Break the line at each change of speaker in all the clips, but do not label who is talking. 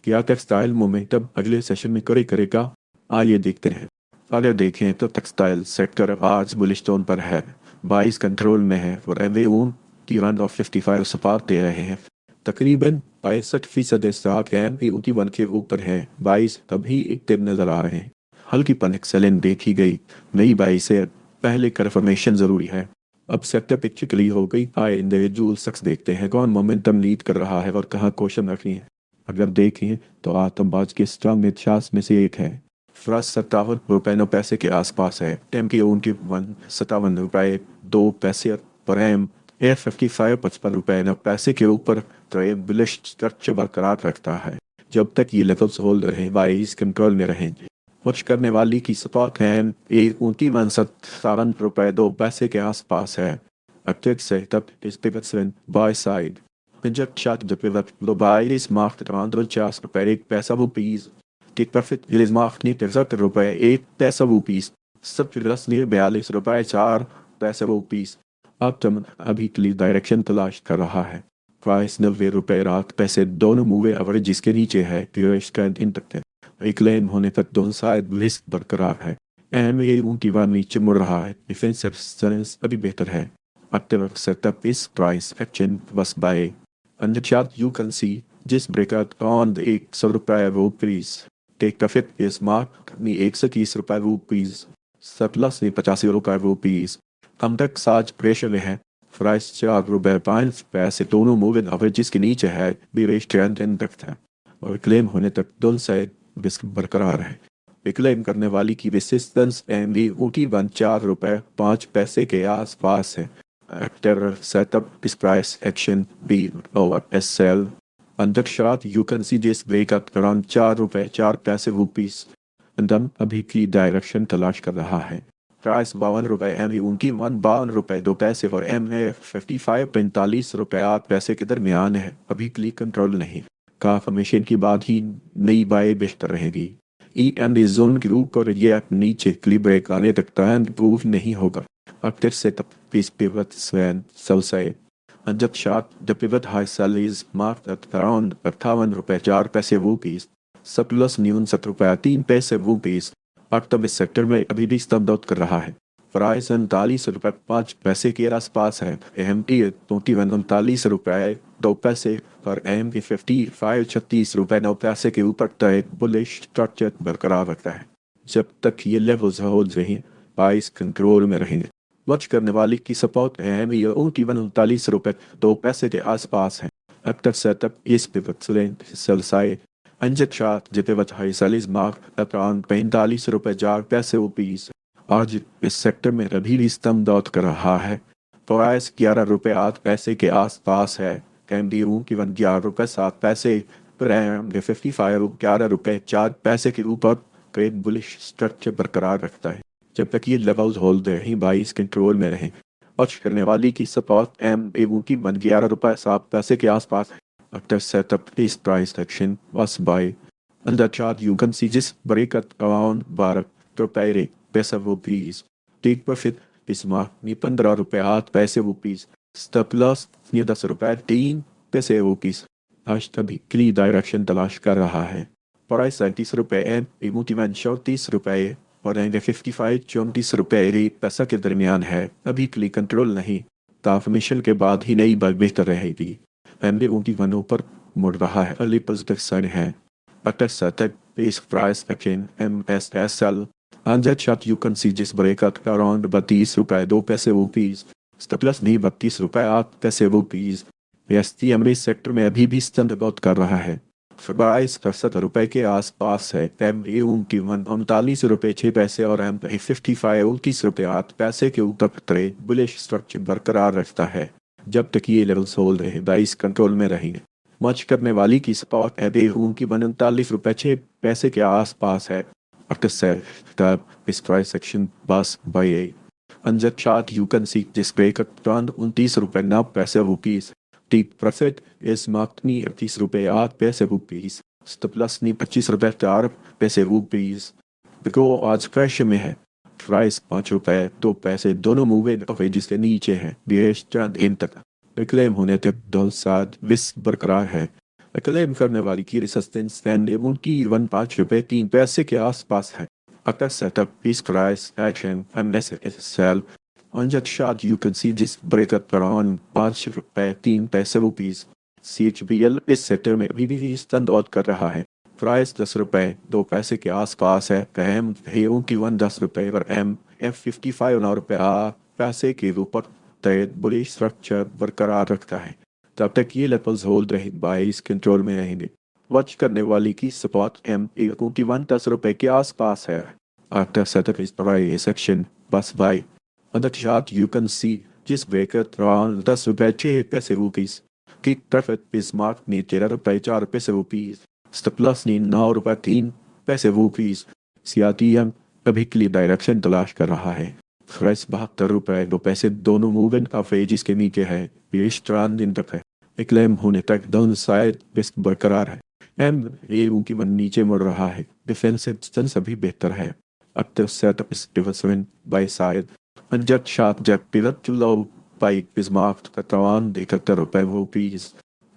क्या textile momentum अगले session में करेगा? आइए देखते हैं। अगर देखें तो टेक्सटाइल सेक्टर आज बुलिश टोन पर है। 22 कंट्रोल में है और एवं की रन ऑफ 55 सपाट दे रहे हैं। तकरीबन 65% स्टॉक एम ए ऊटी वन के ऊपर है। 22 तभी एक टिप नजर आ रहे हैं। हल्की पन एक्सेलेंट देखी गई। नई 22 से पहले कंफर्मेशन जरूरी है। अब सेक्टर पिक्चर क्लियर हो गई। आए इंडिविजुअल शख्स देखते हैं कौन मोमेंटम लीड कर रहा है और कहाँ क्वेश्चन रखनी है। अगर देखें तो आतंकवाद के स्ट्रॉन्ग मिथ्यास में से एक है। फ्रस 57 रुपये 9 पैसे के आसपास है। टेम की उनकी 57 रुपये 2 पैसे पर एम एयर 55 55 रुपये 9 पैसे के ऊपर ट्रेड बुलिश स्ट्रक्चर बरकरार रखता है। जब तक ये लेवल्स होल्ड रहे बाईस कंट्रोल में रहेंगे। वॉच करने वाली की स्पॉट है एक 59 रुपये 2 पैसे के आसपास है। Uptick setup is pivot buy side. Inject shot the pivot buy is marked around ₹50 Take profit is marked niet ₹1 सब प्लस नियर ₹42.04 अब तुम अभी क्लियर डायरेक्शन तलाश कर रहा है। प्राइस ₹90 दोनों मूवे एवरेज जिसके नीचे है ट्रेंड इन तक है। रिक्लेम होने तक दोनों साइड लिस्ट बरकरार है। एम ए ऊंटी बार नीचे मुड़ रहा है। डिफेंसिव स्टेंस अभी बेहतर है। Active setup is price action was by. On the chart you can see this breakout on the ₹100 Take profit is marked में ₹130 surplus में ₹85 कम तक साज प्रेशर में है। प्राइस ₹4.5 दोनों मूविंग एवरेज के नीचे है। बीरेश ट्रेंड इन तक है और क्लेम होने तक दोनों साइड रिस्क बरकरार है। क्लेम करने वाली की रेसिस्टेंस एम वी ऊटी ₹4.05 के आसपास है। After setup this price action be over SL. Under chart you can see this breakout around ₹4.04 and then अभी की डायरेक्शन तलाश कर रहा है। प्राइस ₹52 एम उनकी ₹52.2 और एम ए 55 ₹45 के दरमियान है। अभी क्लिक कंट्रोल नहीं। कंफर्मेशन की बाद ही नई बाय बेहतर रहेगी। ई एंड जोन के ऊपर ये नीचे क्लिक ब्रेक आने तक ट्रेंड प्रूव नहीं होगा। After setup, this pivot span sell side. And the chart, the pivot high sell is marked at around ₹58 surplus न्यून ₹7.03 अक्टूबर सेक्टर में अभी भी स्तंभ आउट कर रहा है। प्राइस ₹39.05 के आसपास है। एम टी ₹39.39 और एम टी 55 ₹36.9 के ऊपर तय बुलिश स्ट्रक्चर बरकरार रखता है। जब तक ये लेवल्स होल्ड रहे प्राइस कंट्रोल में रहेंगे। वॉच करने वाली की सपोर्ट है ₹39.02 के आसपास है। अब तक सेटअप इस पिवट सेल साइड अंजट chart the pivot high sell is mark around ₹45.04 आज इस सेक्टर में अभी भी स्तंभ दौड़ कर रहा है। प्राइस ₹11.08 के आसपास है। कैमडी रूम की ₹11.07 पर एम 55 ₹11.04 के ऊपर ट्रेड बुलिश स्ट्रक्चर बरकरार रखता है। जब तक ये लेवल्स होल्ड रहे बाईस कंट्रोल में रहें। वॉच करने वाली की सपोर्ट एम एवं की ₹11.07 के आसपास है। After setup this price action was buy. On the chart you can see this breakout around ₹12.05 Take profit is mark में ₹15.08 Stop loss में ₹10.03 आज तभी क्लियर डायरेक्शन तलाश कर रहा है। प्राइस ₹37 एम इमोटिवन ₹34 और ₹55 के दरमियान है। अभी क्लिक कंट्रोल नहीं। ट्रांसमिशन के बाद ही नई बार बेहतर रहेगी। एमडी ऊंटी वनों पर मुड़ रहा है। अर्ली पॉजिटिव साइन है। After setup base price action MSSL on that chart you can see this breakout around ₹32.02 stop loss नहीं ₹32.08 एसटीएमबी सेक्टर में अभी भी स्तंभ बहुत कर रहा है। प्राइस ₹67 के आसपास है। एम की ₹39.06 और एम 55 के ऊपर ट्रेड बुलिश स्ट्रक्चर बरकरार रखता है। जब तक ये लेवल्स होल्ड रहे 22 कंट्रोल में रहेंगे। मच करने वाली की सपोर्ट है की ₹39.06 के आसपास है। After setup this price action was by a on the chart you can see this breakout around ₹29.09 Take profit is marked near ₹30.08 stop loss near ₹25.04 बिको आज प्रेशर में है। प्राइस ₹5.02 दोनों मूविंग एवरेज के नीचे है। बीएस चंद इन तक क्लेम होने तक दो साथ विस्क बरकरार है। क्लेम करने वाली की रेसिस्टेंस वैल्यू उनकी 1 5 रुपए 3 पैसे के आसपास है. After setup, piece price, action, unless it is sell. On that chart, you can see this break at around 5 रुपए 3 पैसे rupees. CHBL इस सेक्टर में अभी भी स्टैंड आउट कर रहा है. प्राइस 10 रुपए 2 पैसे के आसपास है. एम हेयरों की 10 रुपए और एम F55 9 रुपए 8 पैसे के ऊपर ट्रेड बुलिश स्ट्रक्चर बरकरार रखता है. तब तक ये लेवल्स होल्ड रहे बाइस कंट्रोल में रहेंगे. वॉच करने वाली की सपोर्ट एम 10 रुपए के आसपास है. After setup is price section bus by. On the chart you can see जिस ब्रेकर around 10 रुपए 6 पैसे rupees. की प्रॉफिट बिस्मार्क ने 13 रुपए 4 पैसे rupees. स्टॉप लॉस ने 9 रुपए 3 पैसे rupees. CRTM अभी के लिए डायरेक्शन तलाश कर रहा है. प्राइस 72 रुपए 2 पैसे दोनों मूवमेंट का फेज के नीचे है. बेश 4 दिन तक है. क्लेम होने तक डाउन साइड रिस्क बरकरार है. एम ए की मन नीचे मुड़ रहा है. डिफेंसिव स्टैंस अभी बेहतर है. After setup is development by side. And jet shot jet pivot to low by Bismarck at around 71 rupees.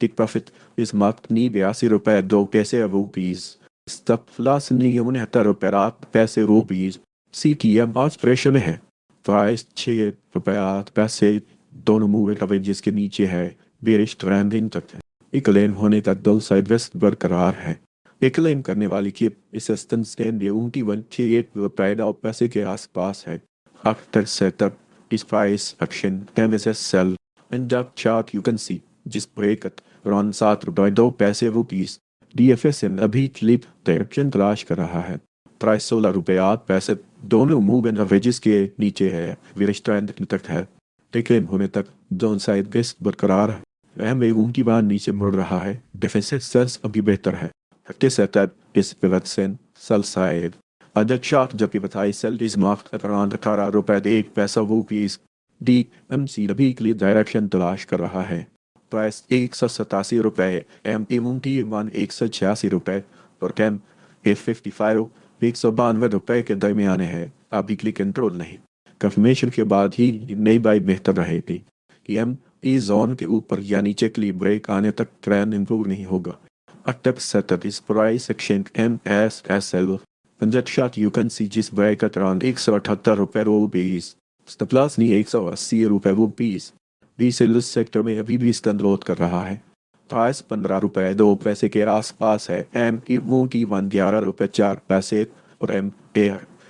Take profit Bismarck नी 82 रुपए 2 पैसे rupees. Stop loss नी 69 रुपए 8 पैसे rupees. CTM आज प्रेशर में है. प्राइस 6 रुपए 8 पैसे दोनों मूव कवरेज के नीचे है. बेरिश ट्रेंडिंग तक है. क्लेम होने तक दो साइड वेस्ट बरकरार है. क्लेम करने वाली की असिस्टेंस स्टैंड 8 रुपए 9 पैसे के आसपास है. After setup is price action MSS sell and जब चार्ट यू कैन सी जिस ब्रेक अराउंड 7 रुपए 2 पैसे rupees. DFSN अभी क्लिप डायरेक्शन तलाश कर रहा है. प्राइस 16 रुपए 8 पैसे दोनों मूव एंड एवरेजेस के नीचे है. बेरिश ट्रेंड तक है. क्लेम होने तक डाउन साइड वेस्ट बरकरार है. उनकी बार नीचे मुड़ रहा है. डिफेंसिव सेल्स अभी बेहतर है. सेटअप इस pivot sell sell side other chart जबकि बताई सेल इज मार्क अराउंड 18 रुपए 1 पैसा rupees. DMC अभी के लिए डायरेक्शन तलाश कर रहा है. प्राइस 187 रुपए एम 186 रुपए और कैम F55 192 रुपए के दरमियान है. अभी के लिए कंट्रोल नहीं. कंफर्मेशन के बाद ही नई बाई बेहतर रहेगी कि एम जोन के ऊपर या नीचे के लिए ब्रेक आने तक ट्रेंड इंप्रूव नहीं होगा. Active setup is price action MSSL. पंजत shot you can see जिस ब्रेक at around 178 रुपए rupees. Stop loss नहीं 180 रुपए rupees. बीसेल सेक्टर में अभी भी स्टैंड कर रहा है. प्राइस 15 रुपए 2 पैसे के आसपास है. एम की 111 रुपए 4 पैसे और एम ए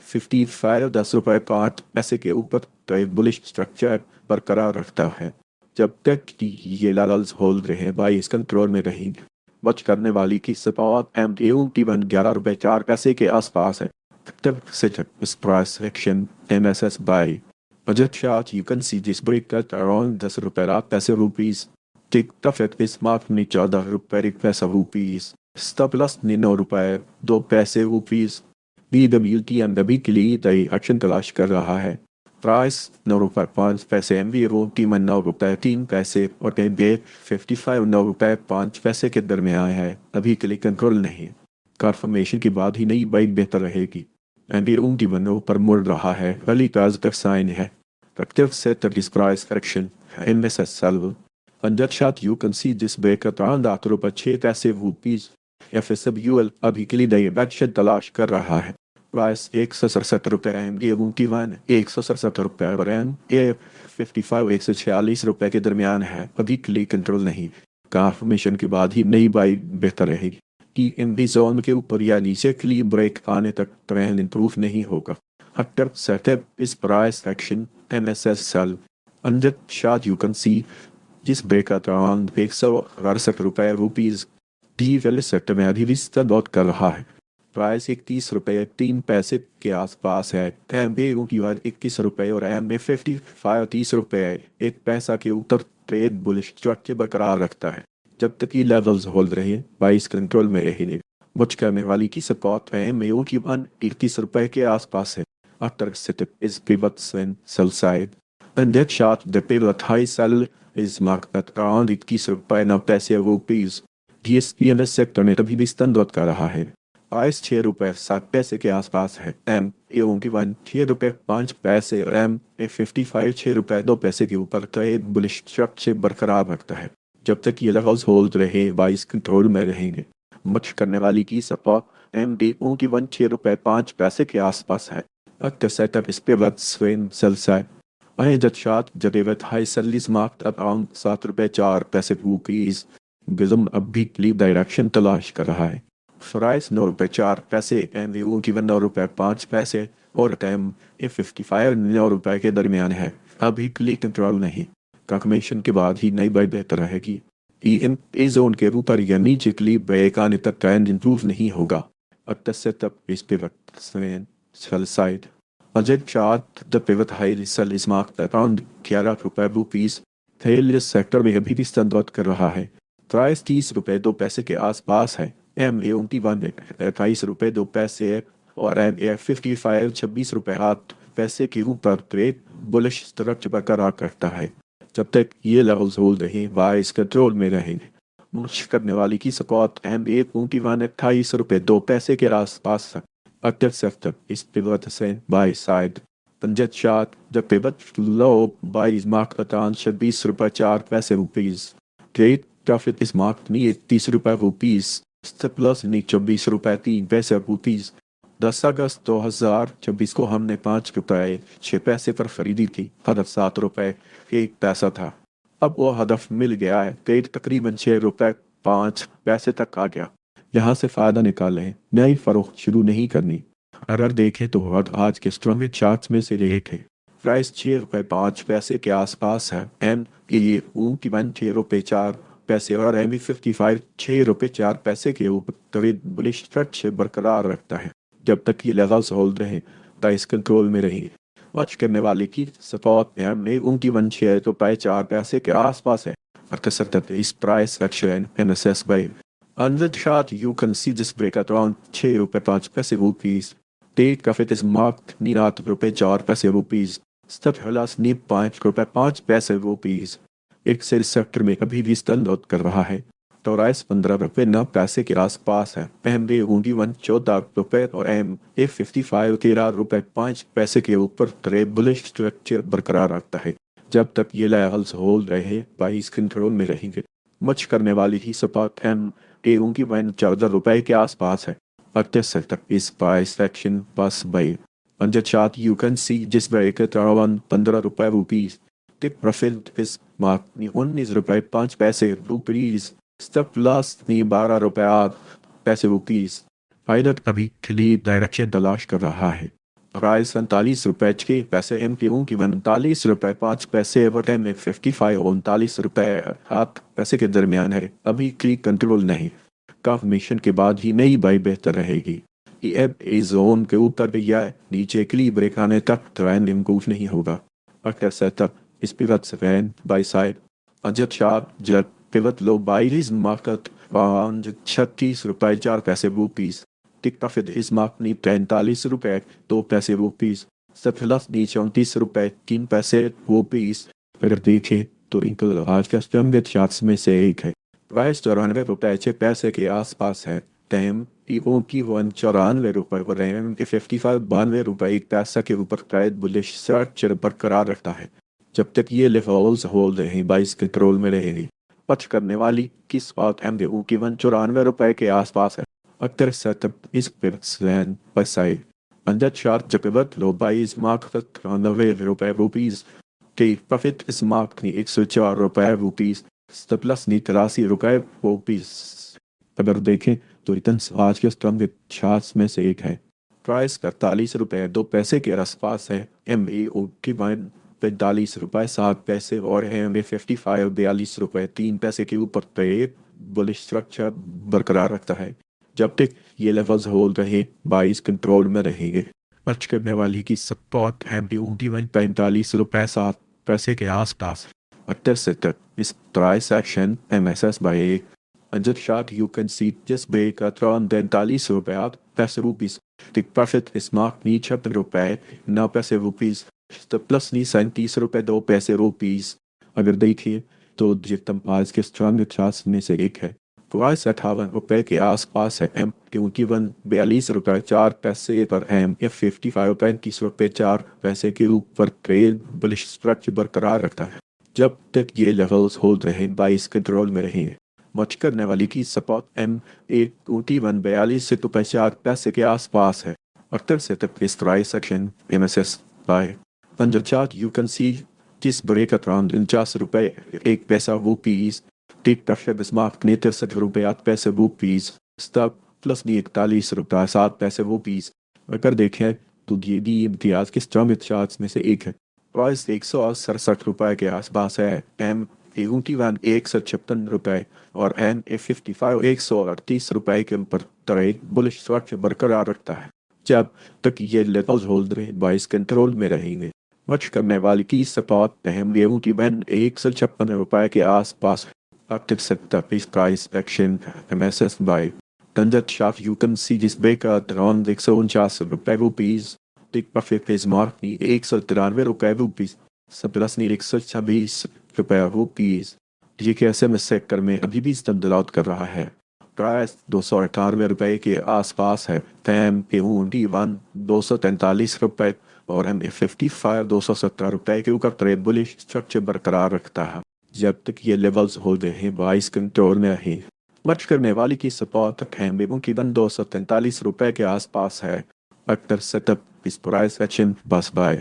55 10 रुपए 5 पैसे के ऊपर ट्रेड बुलिश स्ट्रक्चर बरकरार रखता है. जब तक कि ये लालस होल्ड रहे बाइस कंट्रोल में रहेंगे. वॉच करने वाली की सपोर्ट एम 11 रुपए 4 पैसे के आसपास है. Is price section MSS buy. Budget chart you can see this break at around 10 रुपए 8 पैसे rupees. Tick profit is mark ने 14 रुपए 1 पैसा rupees. स्टॉप लॉस ने 9 रुपए 2 पैसे rupees. BWTM अभी के लिए डायरेक्शन तलाश कर रहा है. प्राइस 9 रुपए 5 पैसे MV 9 रुपए 3 पैसे और MB55 9 रुपए 5 पैसे के दरमियान है. अभी के लिए कंट्रोल नहीं. कन्फर्मेशन के बाद ही नई बाइक बेहतर रहेगी. MB 9 पर मुड़ रहा है. पहली पॉजिटिव साइन है. Active set this price correction MSS sell. Under shot you can see this break around 8 रुपए 6 पैसे rupees. FSWL अभी के लिए डायरेक्शन तलाश कर रहा है. प्राइस 167 रुपए एम 167 रुपए और एम A55 146 रुपए के दरमियान है. अभी के लिए कंट्रोल नहीं. कन्फर्मेशन के बाद ही नई बाई बेहतर रहेगी कि इन जोन के ऊपर या नीचे के लिए ब्रेक आने तक ट्रेंड इंप्रूव नहीं होगा. After setup is price action MSS sell. Under chart you can see जिस ब्रेक अराउंड 168 रुपए rupees. डी वाले सेक्टर में अभी भी स्टैंड आउट कर रहा है. प्राइस 31 रुपए 3 पैसे के आसपास है. एम ए 21 रुपए और एम ए 55 30 रुपए 1 पैसा के ऊपर ट्रेड बुलिश स्ट्रक्चर बरकरार रखता है. जब तक ये लेवल्स होल्ड रहे बाइस कंट्रोल में रहेंगे. वॉच करने वाली की सपोर्ट एम ए 31 रुपए के आसपास है. After setup is pivot sell side and that shot the pivot high sell is marked at around 21 रुपए 9 पैसे rupees. DSPNS सेक्टर में तभी भी स्टैंड आउट कर रहा है. प्राइस 6 रुपए 7 पैसे के आसपास है. एम A 6 रुपए 5 पैसे और एम A55 6 रुपए 2 पैसे के ऊपर ट्रेड बुलिश स्ट्रक्चर बरकरार रखता है. जब तक ये लेवल्स होल्ड रहे बाइस कंट्रोल में रहेंगे। मच करने वाली की सपोर्ट एम डी की 1 रुपये 5 पैसे के आसपास है। अक्टर सेटअप इस पे वक्त स्वेन सेल्साय वहीं जदशात जदेवत हाई सलीस मार्क अराउंड 7 रुपये 4 पैसे रुपीज बिजम अब भी क्लीव डायरेक्शन तलाश कर रहा है। फ्राइस 9 रुपये 4 पैसे एंड की 9 रुपये 5 पैसे और टाइम ए 55 9 रुपये के दरमियान है। अभी क्लिक कंट्रोल नहीं। कंफर्मेशन के बाद ही नई बाई बेहतर रहेगी। ए जोन के ऊपर या नीचे क्लीव ब्रेक आने तक ट्रेंड इंप्रूव नहीं होगा। अक्टर सेटअप इस पे वक्त स्वेन सेल्साइड Budget chart, the pivot high sell is marked around 11 रुपये रुपीज। थेल इस सेक्टर में अभी भी स्टैंड कर रहा है। प्राइस 30 रुपये 2 पैसे के आसपास है। एम ए 28 रुपये 2 पैसे और एम ए 55 26 रुपये 8 पैसे के ऊपर ट्रेड बुलिश स्ट्रक्चर बरकरार करता है। जब तक ये लेवल्स होल्ड रहे बाइस कंट्रोल में रहेंगे। मुश्क करने वाली की सपोर्ट एम ए 28 रुपये 2 पैसे के आसपास है। Active sector is pivot ascent buy side. Punjet shot the pivot low buy is marked at on 26 रुपये 4 पैसे rupees. Trade profit is marked near 30 रुपये रुपीज। Stop loss नी 24 रुपये 3 पैसे रुपीज। 10 अगस्त 2024 को हमने 5 रुपये 6 पैसे पर खरीदी थी। हदफ 7 रुपये 1 पैसा था। अब वो हदफ मिल गया है। ट्रेड तकरीबन 6 रुपये 5 पैसे तक आ गया। यहाँ से फायदा निकालें, नई फरोख्त शुरू नहीं करनी। अगर देखें तो आज के स्ट्रॉन्ग चार्ट्स में से एक है। प्राइस 6 रुपये 5 पैसे के आसपास है। एम की ये की 6 रुपये 4 पैसे और एम 55 6 रुपये 4 पैसे के ऊपर तवील बुलिश स्ट्रक्चर बरकरार रखता है। जब तक ये लेवल्स होल्ड रहे प्राइस कंट्रोल में रहेंगे। वॉच करने वाले की सपोर्ट एम की 6 रुपये 4 पैसे के आसपास है। Is price action analysis bye On the chart, you can see this break at around 6 रुपये 5 पैसे rupees. Take profit is marked near 8 रुपये 4 पैसे रुपीज। Stop loss near 5 रुपये 5 पैसे रुपीज। एक सेल सेक्टर में अभी भी स्टैंड आउट कर रहा है। टोराइस 15 रुपये 9 पैसे के आसपास है। एम ए 14 रुपये और एम ए 55 13 रुपये 5 पैसे के ऊपर ट्रेड बुलिश स्ट्रक्चर बरकरार रखता है। जब तक ये लेवल्स होल्ड रहे बाइस कंट्रोल में रहेंगे। मच करने वाली ही सपोर्ट एम ए की 14 रुपये के आसपास है। अक्टर सेक्टर इस प्राइस एक्शन बस by under chart you can see जिस ब्रेक अराउंड 15 रुपये rupees. Tick profit is mark 19 रुपये 5 पैसे रुपीज। स्टॉप लॉस 12 रुपये 8 पैसे रुपीज। पायलट अभी क्लियर डायरेक्शन तलाश कर रहा है। प्राइस 47 रुपये 6 पैसे एम की 39 रुपये 5 पैसे और एम 55 39 रुपये 8 पैसे के दरमियान है। अभी क्लिक कंट्रोल नहीं। कंफर्मेशन के बाद ही नई बाई बेहतर रहेगी। ए जोन के ऊपर भी या नीचे क्ली ब्रेक आने तक ट्रेंड इम्प्रूव नहीं होगा। अक्टर सेटअप इस पिवट से फैन बाई साइड अजट शार्प जट पिवट लो बाइज मार्केट 36 रुपये 4 पैसे rupees. Tick profit is mark नी 43 रुपये 2 पैसे रुपीज। सफलस नी 34 रुपये 3 पैसे रुपीज। अगर देखें तो इनका आज का स्टम्बेट चार्ट्स में से एक है। प्राइस 94 रुपये 6 पैसे के आसपास है। टाइम ईओ की 94 रुपये और एम के 55 92 रुपये 1 पैसा के ऊपर ट्रेड बुलिश स्ट्रक्चर बरकरार रखता है। जब तक ये लेवल्स होल्ड रहे बाइस कंट्रोल में रहेगी। पच करने वाली की स्पॉट एम की 94 रुपये के आसपास है। अक्तर सेटअप इस पिवट पर साइड अंडर चार्ट जब पिवट लो बाइस मार्क 93 रुपये रुपीज के प्रॉफिट इस मार्क ने 104 रुपये रुपीज। प्लस नी 83 रुपये रुपीज। अगर देखें तो रिटर्न आज के स्ट्रॉन्ग चार्ट्स में से एक है। प्राइस 43 रुपये 2 पैसे के आसपास है। एम ए की 45 रुपये 7 पैसे और एम ए 55 42 रुपये 3 पैसे के ऊपर ट्रेड बुलिश स्ट्रक्चर बरकरार रखता है। जब तक ये लेवल्स होल्ड रहे बाइस कंट्रोल में रहेंगे। पर्च करने वाली की सपोर्ट एम ए 45 रुपये 7 पैसे के आसपास। अक्टर sector is price action MSS by a under chart you can see just break at around 43 रुपये 8 rupees. The profit is marked नी 76 रुपये 9 पैसे रुपीज। The plus नी 37 रुपये 2 पैसे रुपीज। अगर देखिए तो जितम आज के स्ट्रॉन्ग चार्ट्स में से एक है। प्राइस 58 रुपये के आसपास है। एम क्योंकि 42 रुपये 4 पैसे पर एम या 55 35 रुपये 4 पैसे के ऊपर ट्रेड बुलिश स्ट्रक्चर बरकरार रखता है। जब तक ये लेवल्स होल्ड रहे 22 कंट्रोल में रहेंगे। मच करने वाली की सपोर्ट M821 से तो 50 के आसपास है। अक्सर से तक इस price section MSS buy 50 you can see जिस ब्रेक अराउंड 49 रुपए 1 पैसा वो पीस टिक टफ बिस्मार्क ने 63 रुपए 8 पैसे वो पीस स्टॉक प्लस नी 41 रुपए 7 पैसे वो पीस। अगर देखें तो ये इम्तियाज के स्ट्रॉन्ग चार्ट्स में से एक है। प्राइस 167 रुपए के आसपास है। M81 156 रुपए और N55 138 रुपए के ऊपर ट्रेड बुलिश स्ट्रक्चर बरकरार रखता है। जब तक ये लेवल्स होल्ड रहे 22 कंट्रोल में रहेंगे। मच करने वाली की सपोर्ट M81 156 रुपए के आसपास active setup is price action MSS by Standard Chart you can see this breaker around 149 rupees tick perfect face mark knee 193 rupees surplus नी 126 रुपए रुपीस। ये कैसे में सेक्टर में अभी भी स्टैंड कर रहा है। प्राइस 298 रुपए के आसपास है। M81 243 रुपए और M55 217 रुपए के ऊपर ट्रेड बुलिश स्ट्रक्चर बरकरार रखता है। जब तक ये लेवल्स होल्ड रहे 22 कंट्रोल में रहे। मच करने वाली की सपोर्ट M81 243 रुपए के आसपास है। After setup is price action bus by.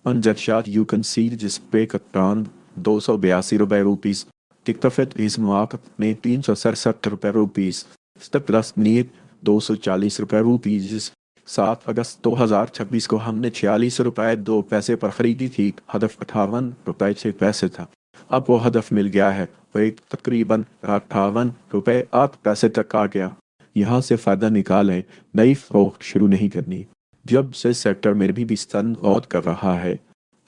On that chart you can see this break around 282 rupees. Tick profit is marked में 367 rupees. Step plus need 240 rupees. 7 अगस्त 2026 को हमने 46 रुपए 2 पैसे पर खरीदी थी। हदफ 58 रुपए 6 पैसे था। अब वो हदफ मिल गया है। रेट तकरीबन 58 रुपए 8 पैसे तक आ गया। यहाँ से फायदा निकालें, नई फरोख्त शुरू नहीं करनी। जब से सेक्टर में भी स्टन आउट कर रहा है।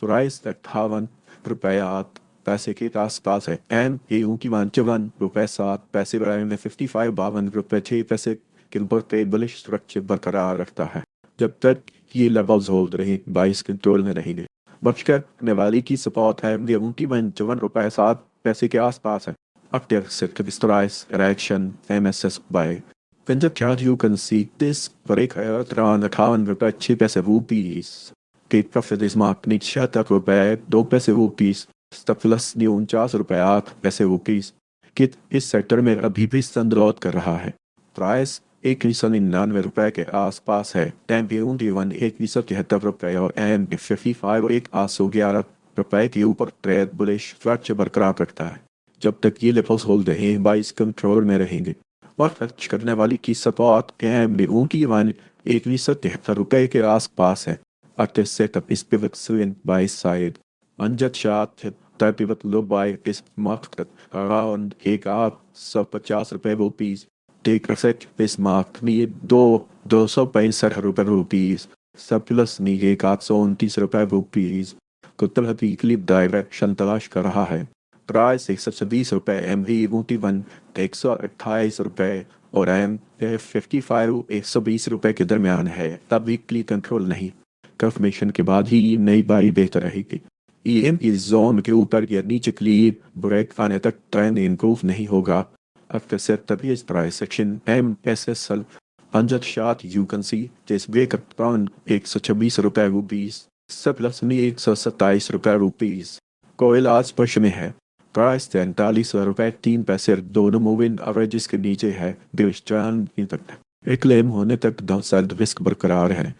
प्राइस 58 रुपए 8 पैसे के आसपास है। M81 रुपए 7 पैसे में 55 52 रुपए 6 पैसे के ऊपर ट्रेड बुलिश स्ट्रक्चर बरकरार रखता है। जब तक ये लेवल्स होल्ड रहे 22 कंट्रोल में रहेंगे। बच करने वाली की सपोर्ट है M81 रुपए 7 पैसे के आसपास है। After price reaction MSS by when the chart you can see this break around 58 रुपए 6 पैसे rupees Gate profit is marked नीचे 76 रुपए 2 पैसे rupees stop loss नी 49 रुपए 8 पैसे rupees Gate इस सेक्टर में अभी भी संद्रौत कर रहा है। प्राइस 199 रुपए के आसपास है। M81 173 रुपए और M55 111 रुपए के ऊपर ट्रेड बुलिश स्ट्रक्चर बरकरार रखता है। जब तक ये लेवल्स होल्ड रहे 22 कंट्रोल में रहेंगे। और खर्च करने वाली की सपोर्ट M81 173 रुपए के आसपास है। After setup is pivot swing by side. On that chart the pivot low buy is marked around 150 रुपए rupees. Take effect is marked नी 265 रुपए rupees. Surplus नी 129 रुपए rupees को तरह वीकली डायरेक्शन तलाश कर रहा है। प्राइस 120 रुपए M81 128 रुपए और M55 120 रुपए के दरमियान है। तब वीकली कंट्रोल नहीं। कंफर्मेशन के बाद ही नई बारी बेहतर रहेगी। EM इस जोन के ऊपर या नीचे क्लीन ब्रेक आने तक ट्रेंड इम्प्रूव नहीं होगा। After setup is price action MSSL 100 shot you can see this break around 126 रुपए rupees surplus में 127 रुपए rupees कोयल आज पुश में है। प्राइस 43 रुपए 3 पैसे दोनों मूविंग एवरेजेस के नीचे है। तक क्लेम होने तक डाउनसाइड रिस्क बरकरार है।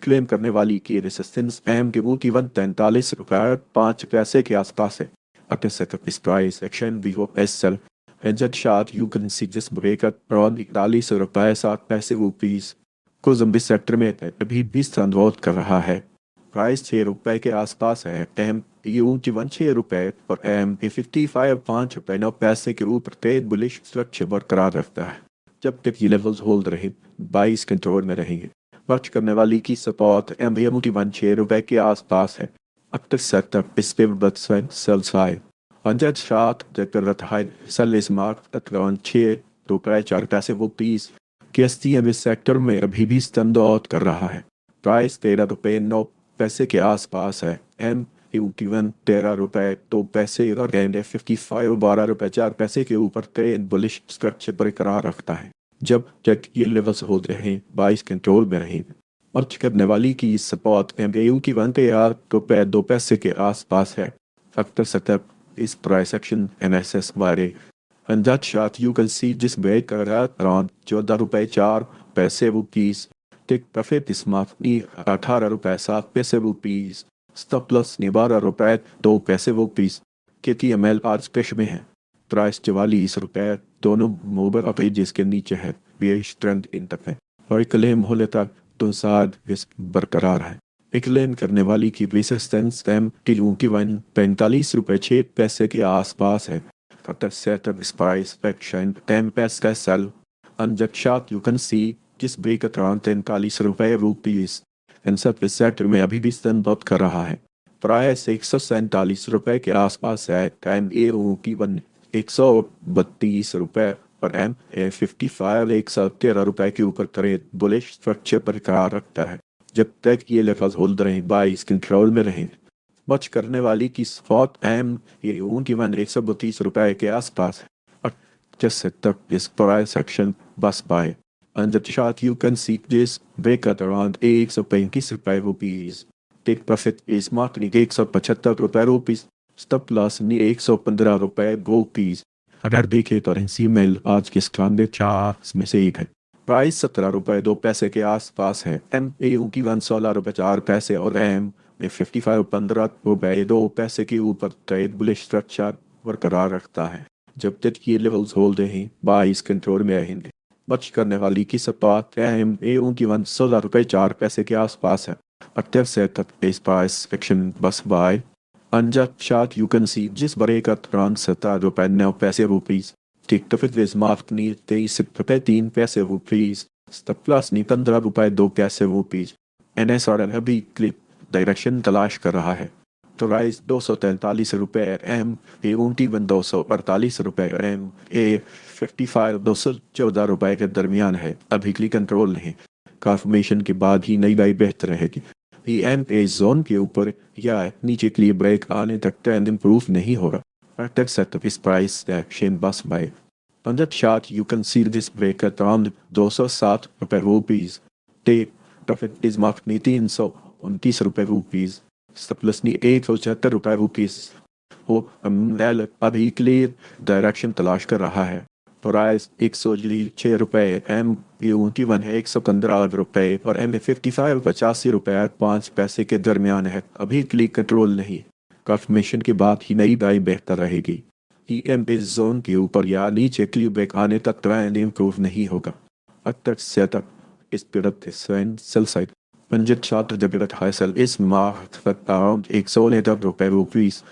क्लेम करने वाली की रेसिस्टेंस M81 43 रुपए 5 पैसे के आसपास है। After setup is price action Vivo SL Headset shot you can see this break around 41 रुपए 7 पैसे rupees को ज़म्बी सेक्टर में अभी भी संदर्भ कर रहा है। प्राइस 6 रुपए के आसपास है। M81 6 रुपए और M55 5 रुपए 9 पैसे के ऊपर ट्रेड बुलिश स्ट्रक्चर बरकरार रखता है। जब तक ये लेवल्स होल्ड रहे 22 कंट्रोल में रहेंगे। वर्च करने वाली की सपोर्ट M81 6 रुपए के आसपास है। After setup is pivot swing sell side. On that chart the current high sell is marked at around 6 रुपए 4 पैसे rupees के STM इस सेक्टर में अभी भी स्टैंड आउट कर रहा है। प्राइस 13 रुपए 9 पैसे के आसपास है। M81 13 रुपए 2 पैसे और M55 12 रुपए 4 पैसे के ऊपर ट्रेड बुलिश स्ट्रक्चर बरकरार रखता है। जब तक ये लेवल्स होते हैं 22 कंट्रोल में रहेंगे। अर्च करने वाली की सपोर्ट M81 13 रुपए 2 पैसे के आसपास है। Factor setup is price action NSS बारे and that chart you can see just break around 14 रुपए 4 पैसे rupees take profit इस माफ नी 18 रुपए 7 पैसे rupees stop loss नी 12 रुपए 2 पैसे rupees KTML आज पेश में है प्राइस 44 रुपए दोनों मोबाइल पेजेस के नीचे है बेयरिश ट्रेंड इन तक है और क्लेम होने तक तो साथ बरकरार है क्लेम करने वाली की रेजिस्टेंस टाइम किलो की वन 45 रुपए 6 पैसे के आसपास है तब सेटअप स्पाइस एक्शन 10 पैसे का सेल अंजक शॉट यू कैन सी जिस ब्रेक अराउंड 43 रुपए रुपीस इन सब सेक्टर में अभी भी स्तंभ कर रहा है प्राइस 147 रुपए के आसपास है टाइम ए की वन 132 रुपए और MA55 113 रुपए के ऊपर ट्रेड बुलिश स्ट्रक्चर बरकरार रखता है जब तक ये लेवल्स होल्ड रहे बाइस कंट्रोल में रहे बच करने वाली की स्पॉट ये उनकी वन 132 रुपए के आसपास है और जैसे तक इस प्राइस सेक्शन बस buy under chart you can see this break at around 135 रुपए रुपीस टेक प्रॉफिट इस मार्केट 175 रुपए रुपीस स्टॉप लॉस नी 115 रुपए रुपीस अगर देखें तो NCML आज के स्टैंडर्ड चार्ट्स में से एक है प्राइस 17 रुपए 2 पैसे के आसपास है MAU की 16 रुपए 4 पैसे और MA55 15 रुपए 2 पैसे के ऊपर ट्रेड बुलिश स्ट्रक्चर बरकरार रखता है जब तक ये लेवल्स होल्ड हैं बाइस कंट्रोल में रहेंगे बच करने वाली की सपाट MAU की 16 रुपए 4 पैसे के आसपास है अट्ठार से तक इस प्राइस सेक्शन बस बाय अंजक short you can see this बड़े का ट्रांस 17 रुपए 9 पैसे रुपीस टिक तो फिर इस मार्क नी 23 रुपए 3 पैसे रुपीस स्टॉप प्लस नी 15 रुपए 2 पैसे रुपीस NSR अभी क्लिप डायरेक्शन तलाश कर रहा है तो राइस 243 रुपए MA 248 रुपए MA55 214 रुपए के दरमियान है अभी क्लिक कंट्रोल नहीं कंफर्मेशन के बाद ही नई बाई बेहतर रहेगी MA जोन के ऊपर या नीचे के लिए ब्रेक आने तक ट्रेंड इंप्रूव नहीं होगा तक सेटअप इस प्राइस एक्शन बस बाय पंद्रह short you can see this break at around 207 रुपए rupees take profit is mark near 329 रुपए रुपीस प्लस नी 176 रुपए रुपीस वो अभी क्लियर डायरेक्शन तलाश कर रहा है प्राइस 106 रुपए MA 115 रुपए और MA55 85 रुपए 5 पैसे के दरमियान है अभी क्लिक कंट्रोल नहीं कंफर्मेशन के बाद ही नई बाई बेहतर रहेगी EMA जोन के ऊपर या नीचे क्लियर ब्रेक आने तक ट्रेंड इंप्रूव नहीं होगा अब तक setup is period sell side पंजत छात्र जब हासिल इस माह तक अराउंड 119 रुपए रुपीस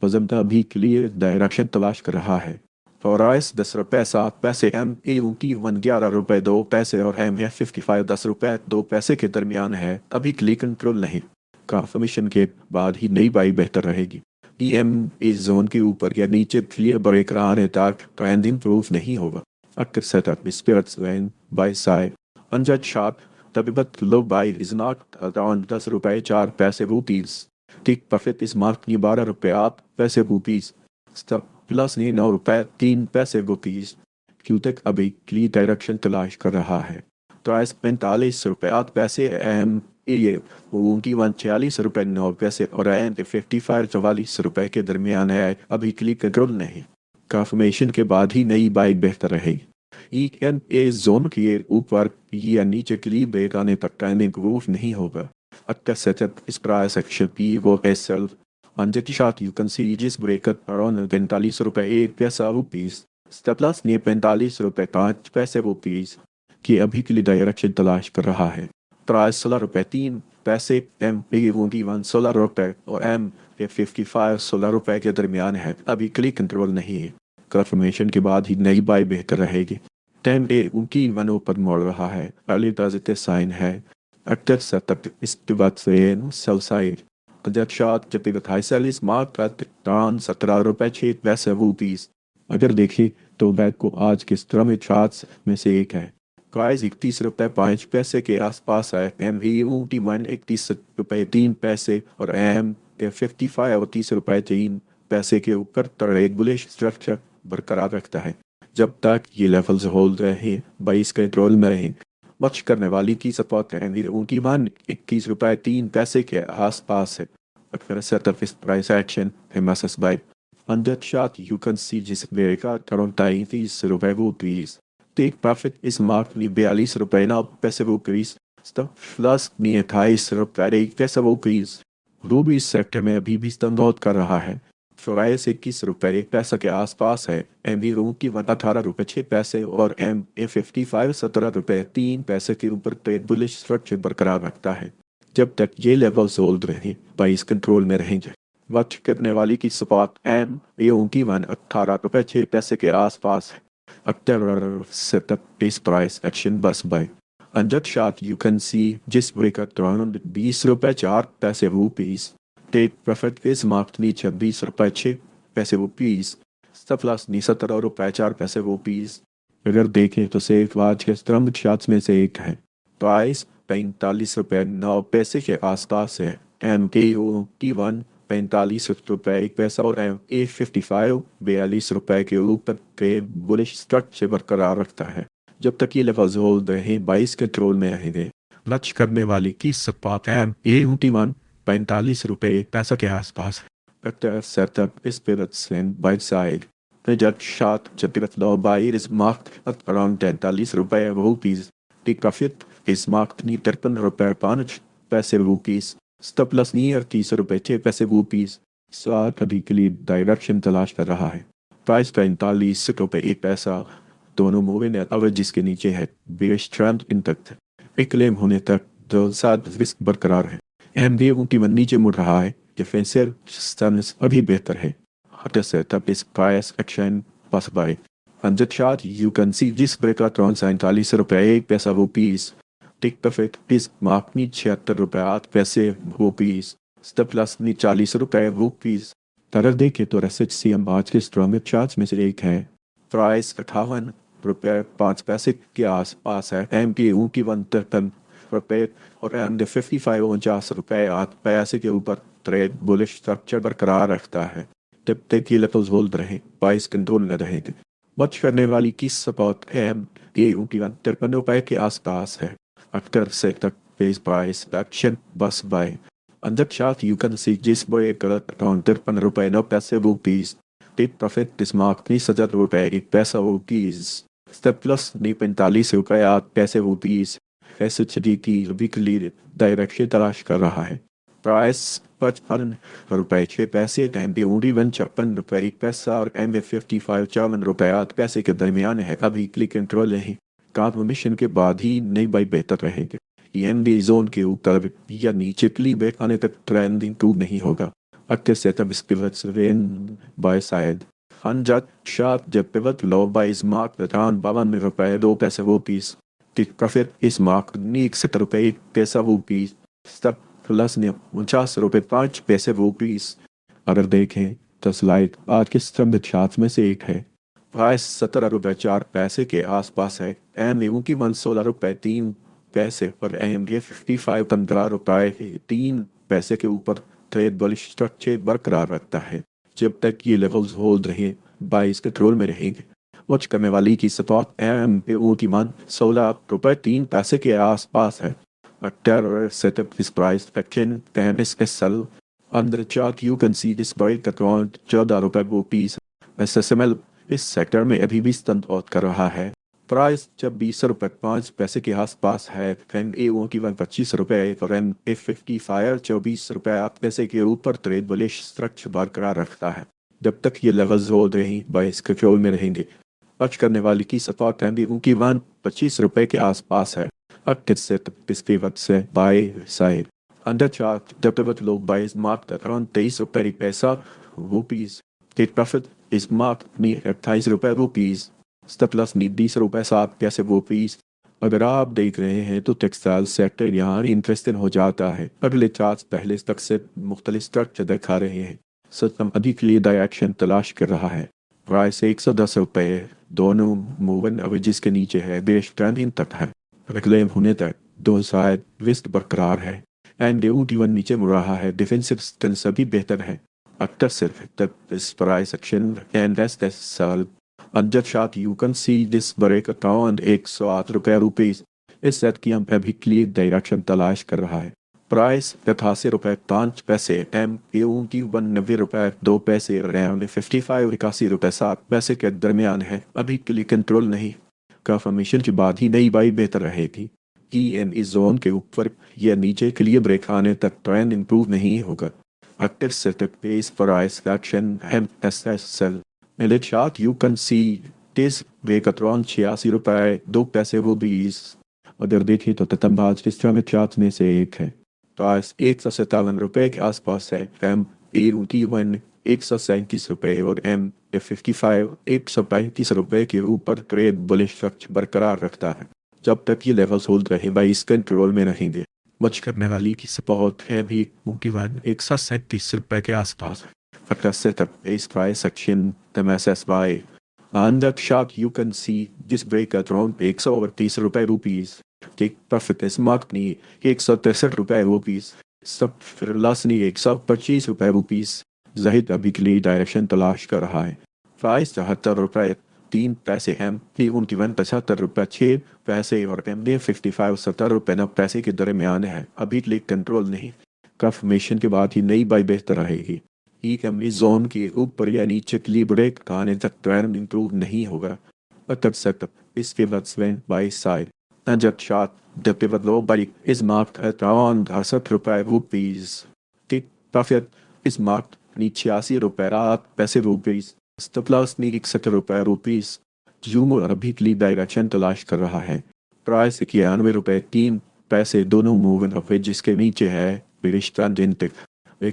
वजमता अभी क्लियर डायरेक्शन तलाश कर रहा है प्राइस 10 रुपए 7 पैसे MAU की 11 रुपए 2 पैसे और MA55 10 रुपए 2 पैसे के दरमियान है अभी क्लिक कंट्रोल नहीं कंफर्मेशन के बाद ही नई बाई बेहतर रहेगी EMA जोन के ऊपर या नीचे क्लियर ब्रेक आने तक ट्रेंड इंप्रूव नहीं होगा अक्सर सेटअप स्पिरिट्स वैन बाय साइड अनजट शार्प तबियत low buy is not around 10 रुपए 4 पैसे rupees take profit is mark की 12 रुपए 8 पैसे रुपीस स्टॉप प्लस ने 9 रुपए 3 पैसे रुपीस क्यू तक अभी क्लियर डायरेक्शन तलाश कर रहा है प्राइस 45 रुपए 8 पैसे ये उनकी 146 रुपए 9 पैसे और MA55 44 रुपए के दरमियान है अभी क्लिक कंट्रोल नहीं कंफर्मेशन के बाद ही नई बाई बेहतर रहेगी EMA जोन के ऊपर या नीचे क्लियर ब्रेक आने तक ट्रेंड इंप्रूव नहीं होगा अच्छा सेटअप इस प्राइस सेक्शन पी वो SL अंजति शार्ट यू कैन सी जिस ब्रेक अराउंड 45 रुपए 1 पैसा रुपीस स्टॉप लॉस ने 45 रुपए 5 पैसे रुपीस की अभी के लिए डायरेक्शन तलाश कर रहा है प्राइस 16 रुपए 3 पैसे MAU 16 रुपए और MA55 16 रुपए के दरमियान है अभी क्लिक कंट्रोल नहीं है कंफर्मेशन के बाद ही नई बाई बेहतर रहेगी 10A उनकी वनों पर मोड़ रहा है अर्ली ताज़े साइन है अक्सर सेटअप इस बाद से सेल साइड शॉट जब हाई सेल इस मार्क टान 17 रुपए 6 पैसे रुपीस अगर देखें तो बैग को आज के स्ट्रम चार्ट्स में से एक है प्राइस 31 रुपए 5 पैसे के आसपास है MAU 31 रुपए 3 पैसे और MA55 30 रुपए 3 पैसे के ऊपर ट्रेड बुलिश स्ट्रक्चर बरकरार रखता है जब तक ये लेवल्स होल्ड रहे 22 कंट्रोल में रहे बच करने वाली की सपोर्ट उनकी मान 21 रुपए 3 पैसे के आसपास है अक्सर setup is price action famous bye Under chart you can see जिस America around 30 रुपए वो please take profit is mark में 42 रुपए ना पैसे वो प्लीज प्लस में 28 रुपए पैसे वो प्लीज रूबी इस सेक्टर में अभी भी स्टैंड कर रहा है। फ्राइस 21 रुपए पैसा के आसपास है। एम बी रूम की 18 रुपए 6 पैसे और एम ए 55 17 रुपए 3 पैसे के ऊपर ट्रेड बुलिश स्ट्रक्चर बरकरार रखता है। जब तक ये लेवल्स होल्ड रहे प्राइस कंट्रोल में रहेंगे। वॉच करने वाली की सपाट एम ए की 18 रुपए 6 पैसे के आसपास है। अक्टूबर से तक इस प्राइस एक्शन बस buy under chart you can see जिस ब्रेकर अराउंड 20 रुपए 4 पैसे rupees take profit is mark नीचे 20 रुपए 6 पैसे रुपीज प्लस 17 रुपए 4 पैसे रुपीज। अगर देखें तो सेफ आज के स्ट्रम्प चार्ट्स में से एक है। प्राइस 45 रुपए 9 पैसे के आसपास है। एम के ओ की 45 रुपए 1 पैसा और एम ए 55 42 रुपए के ऊपर ट्रेड बुलिश स्ट्रक्चर बरकरार रखता है। जब तक ये लेवल्स होल्ड रहे 22 कंट्रोल में रहेंगे। लच करने वाली की सपाट एम ए 45 रुपए 1 पैसा के आसपास है। सेटअप इस पिवट से बाय साइड जब शॉट जब pivot low buy is marked at around 43 रुपए rupees take profit is marked near 53 रुपए 5 पैसे रुपीज स्टॉप लॉस नियर 30 रुपए 6 पैसे रुपीज। साथ अभी के लिए डायरेक्शन तलाश कर रहा है। प्राइस 45 रुपए 1 पैसा दोनों मूविंग एवरेज जिसके नीचे है। बेरिश ट्रेंड इंटैक्ट एक क्लेम होने तक दो साथ रिस्क बरकरार है। एम डी की नीचे मुड़ रहा है। डिफेंसिव स्टैंस अभी बेहतर है। हटर से तब इस price action pass bye under chart you can see जिस ब्रेकर 47 रुपए 1 पैसा rupees take profit is mark नी 76 रुपए 8 पैसे रुपीज स्टॉप लॉस नी 40 रुपए रुपीज। तरह देखे तो एस सी एम आज के स्ट्रॉन्ग चार्ट्स में से एक है। प्राइस 58 रुपए 5 पैसे के आसपास है। एम पी ऊ की 53 रुपए और एम 55 49 रुपए 8 पैसे के ऊपर ट्रेड बुलिश स्ट्रक्चर बरकरार रखता है। तब तक ये लेवल्स होल्ड रहे प्राइस कंट्रोल में रहेंगे। वॉच करने वाली की सपोर्ट एम ए ऊ की 53 रुपए के आसपास है। अक्टर से तक बेस प्राइस एक्शन बस buy under chart you can see जिस बॉय गलत अराउंड 53 रुपए 9 पैसे rupees take profit this mark 30 रुपए 1 पैसा रुपीज स्टेप प्लस 45 रुपए 8 पैसे रुपीज। एस एच डी की वीकली डायरेक्शन तलाश कर रहा है। प्राइस 55 रुपए 6 पैसे एम बी ओडी 56 रुपए 1 पैसा और एम ए 55 54 रुपए 8 पैसे के दरमियान है। अभी क्लिक कंट्रोल नहीं कॉन्फर्मेशन के बाद ही नई बाई बेहतर रहेंगे। एम बी जोन के ऊपर या नीचे क्ली बैक आने तक ट्रेंड इंप्रूव नहीं होगा। अक्सर सेटअप इस पिवट रेन बाय साइड अनजट शार्प जब pivot low buy is mark around 52 रुपए 2 पैसे rupees take profit is mark near 61 रुपए 1 पैसा रुपीज स्टॉप प्लस ने 49 रुपए 5 पैसे रुपीज। अगर देखें तो स्लाइड आज के स्तंभ चार्ट में से एक है। प्राइस 17 रुपए 4 पैसे के आसपास है। एम ए की 16 रुपए 3 पैसे और एम डी 55 15 रुपए 3 पैसे के ऊपर ट्रेड बुलिश स्ट्रक्चर बरकरार रखता है। जब तक ये लेवल्स होल्ड रहे 22 कंट्रोल में रहेंगे। वॉच करने वाली की सपोर्ट एम पे ओ की 16 रुपए 3 पैसे के आसपास है। October setup this price action tennis SL under chart you can see this buy around 14 रुपए रुपीज। एसएसएमएल इस सेक्टर में अभी भी स्टंट आउट कर रहा है। प्राइस जब 20 रुपए 5 पैसे के आसपास है। एम ए ओ की 25 रुपए और एम ए 55 24 रुपए 8 पैसे के ऊपर ट्रेड बुलिश स्ट्रक्चर बरकरार रखता है। जब तक ये लेवल्स होल्ड रही 22 कंट्रोल में रहेंगे। वॉच करने वाली की सपोर्ट एम बी ओ की 25 रुपए के आसपास है। अक्सर से इस पिवट से बाय साइड अंडर चार्ट जब तक लोग बाइस मार्क अराउंड 23 रुपए 1 पैसा rupees take profit is mark नी 28 रुपए रुपीज स्टॉप लॉस नी 20 रुपए 7 पैसे रुपीज। अगर आप देख रहे हैं तो टेक्सटाइल सेक्टर यहाँ इंटरेस्टिंग हो जाता है। अगले चार्ट पहले तक से मुख्तलिफ स्ट्रक्चर दिखा रहे हैं। सिस्टम अभी के लिए डायरेक्शन तलाश कर रहा है। प्राइस 110 रुपए दोनों मूवमेंट एवरेजेस के नीचे है। बेस ट्रेंडिंग तक है। क्लेम होने तक दो साइड रिस्क बरकरार है। एंड वन नीचे मुड़ रहा है। डिफेंसिव स्टेंस अभी बेहतर है। अक्सर सिर्फ तब इस प्राइस एक्शन एंड साल under chart you can see this break around 108 रुपए रुपीज। इस सेट की हम अभी क्लियर डायरेक्शन तलाश कर रहा है। प्राइस 88 रुपये 5 पैसे, एम एऊ की 90 रुपये 2 पैसे, रैम 55 81 रुपये 7 पैसे के दरमियान है। अभी के लिए कंट्रोल नहीं, कंफर्मेशन के बाद ही नई बाई बेहतर रहेगी। ई एम इस जोन के ऊपर या नीचे के लिए ब्रेक आने तक ट्रेंड इंप्रूव नहीं होगा। active setup base price action MSSL मिलिट chart you can see this break at around 86 रुपये 2 पैसे वो 20। अगर देखें तो ततम्बाज इस्लामिक चार्ट में से एक है। प्राइस 157 रुपये के आसपास है। एम ए 137 रुपये और एम ए 135 रुपये के ऊपर ट्रेड बुलिश स्ट्रक्चर बरकरार रखता है। जब तक ये लेवल्स होल्ड रहे बाइस कंट्रोल में रहेंगे। बच करने वाली की सपोर्ट है भी मुमकिन 137 रुपये के आसपास। फटा setup base price action MSSY on that chart you can see this break at around 138 रुपये टेक प्रॉफिट इस मार्क नहीं 163 रुपये सब फिर लॉस नहीं 125 रुपये। जाहिद अभी के लिए डायरेक्शन तलाश कर रहा है। प्राइस 74 रुपये 3 पैसे है। उनकी 75 रुपये 6 पैसे और एम 55 70 रुपये 9 पैसे के दरमियान है। अभी के लिए कंट्रोल नहीं, कंफर्मेशन के बाद ही नई बाई बेहतर रहेगी। ई एम जोन के ऊपर या नीचे के लिए ब्रेक आने तक ट्रेंड इंप्रूव नहीं होगा। तब सेटअप इस pivot swing by side and just shot the pivot low by is marked at around 68 रुपये। Take profit is marked 86 रुपये 8 पैसे। Stop loss में 61 रुपये। जूम और अभी के लिए डायरेक्शन तलाश कर रहा है। प्राइस 91 रुपये 3 पैसे दोनों मूव इन अवे जिसके नीचे है बेरिश दिन तक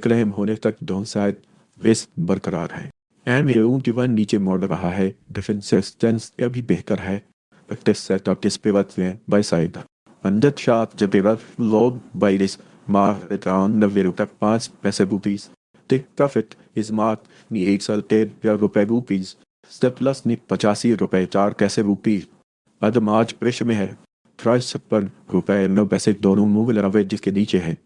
क्लेम होने तक दोनों साइड रिस्क बरकरार है। एंड वन नीचे मोड़ रहा है। डिफेंस स्टेंस अभी बेहतर है। Practice setup this pivot by side. Under chart the pivot low by this mark at around 90 रुपये 5 पैसे। Take profit is marked ni 168 रुपये। Step loss ni 85 रुपये 4 पैसे। अद मार्च प्रेशर में है। प्राइस 70 रुपये 9 पैसे दोनों मूव लवे जिसके नीचे है।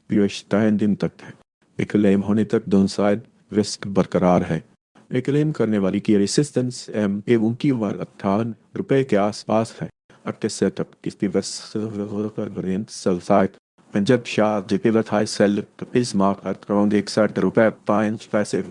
दिन तक है। क्लेम होने तक दोनों साइड रिस्क बरकरार है। क्लेम करने वाली की रेसिस्टेंस एम एवं की 58 रुपये के आसपास है। Active setup is pivot sell side. Punjab Shah the pivot high sell is marked at around 61 रुपये 5 पैसे।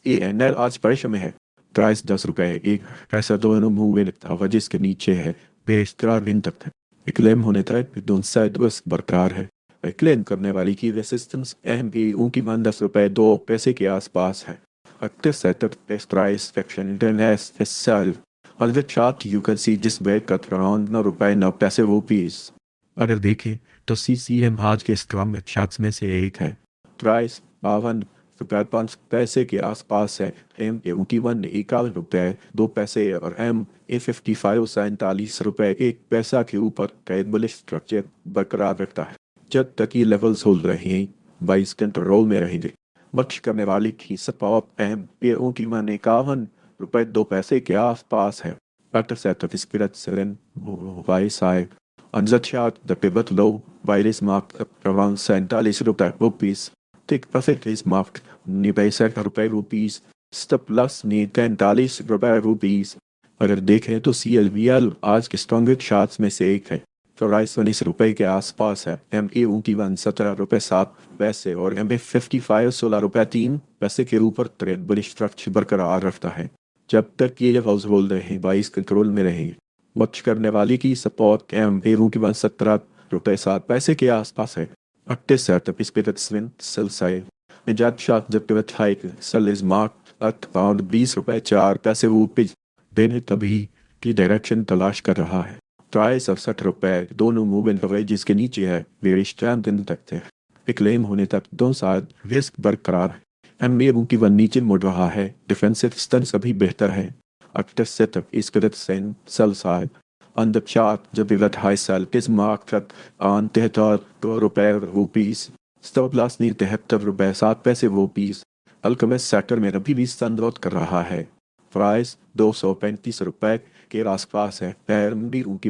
ANL आज परेशान में है। प्राइस 10 रुपये 1 पैसा दोनों मूव लगता हुआ जिसके नीचे है बेहतर दिन तक है। क्लेम होने तक दोनों साइड रिस्क बरकरार है। क्लेम करने वाली की रेसिस्टेंस एम उनकी 10 रुपये 2 पैसे के आसपास है। Active setup best price section international. On the chart you can see this break at around 9 रुपये 9 पैसे वो पीस। अगर देखें तो CCM आज के स्ट्रॉन्ग चार्ट्स में से एक है। प्राइस 52 रुपये 5 पैसे के आसपास है। एम 51 रुपये 2 पैसे और एम 55 47 रुपये 1 पैसा के ऊपर ट्रेड बुलिश स्ट्रक्चर बरकरार रखता है। जब तक ये लेवल्स होल्ड रहेंगे बाइस कंट्रोल में रहेंगे। बच करने वाली की सपोर्ट एम की 51 रुपये 2 पैसे के आसपास है। After setup is spirit selling by side. On the chart, the pivot low by this mark around 47 रुपये। Take profit is marked 90 रुपये। Stop loss need 43 रुपये। अगर देखें तो CLVL आज के स्ट्रॉन्गेस्ट चार्ट्स में से एक है। प्राइस 19 रुपये के आसपास है। एम ए 17 रुपये 7 पैसे और एम 55 16 रुपये 3 पैसे के ऊपर ट्रेड बुलिश स्ट्रक्चर बरकरार रखता है। जब तक ये लेवल्स होल्ड रहे बाइस कंट्रोल में रहेंगे। वॉच करने वाली की सपोर्ट एम ए 17 रुपये 7 पैसे के आसपास है। Active setup is pivot swing sell side. Jab shot the pivot high sell is marked at around 20 रुपये 4 पैसे वो पिच देने तभी की डायरेक्शन तलाश कर रहा है। प्राइस 60 रुपये दोनों मूव इन अवे जिसके नीचे है बेरिश दिन तक थे। क्लेम होने तक दोनों साइड रिस्क बरकरार है। एम ए की वन नीचे मुड़ रहा है। डिफेंसिव स्टंस अभी बेहतर है। Active setup is pivot sell side. On the chart the pivot high sell is marked at on 73 रुपये। स्टॉप लॉस नहीं 73 रुपये 7 पैसे वो पीस। अल्केमिस्ट सेक्टर में अभी भी संरोध कर रहा है। प्राइस 235 रुपये के आसपास है। एम बी की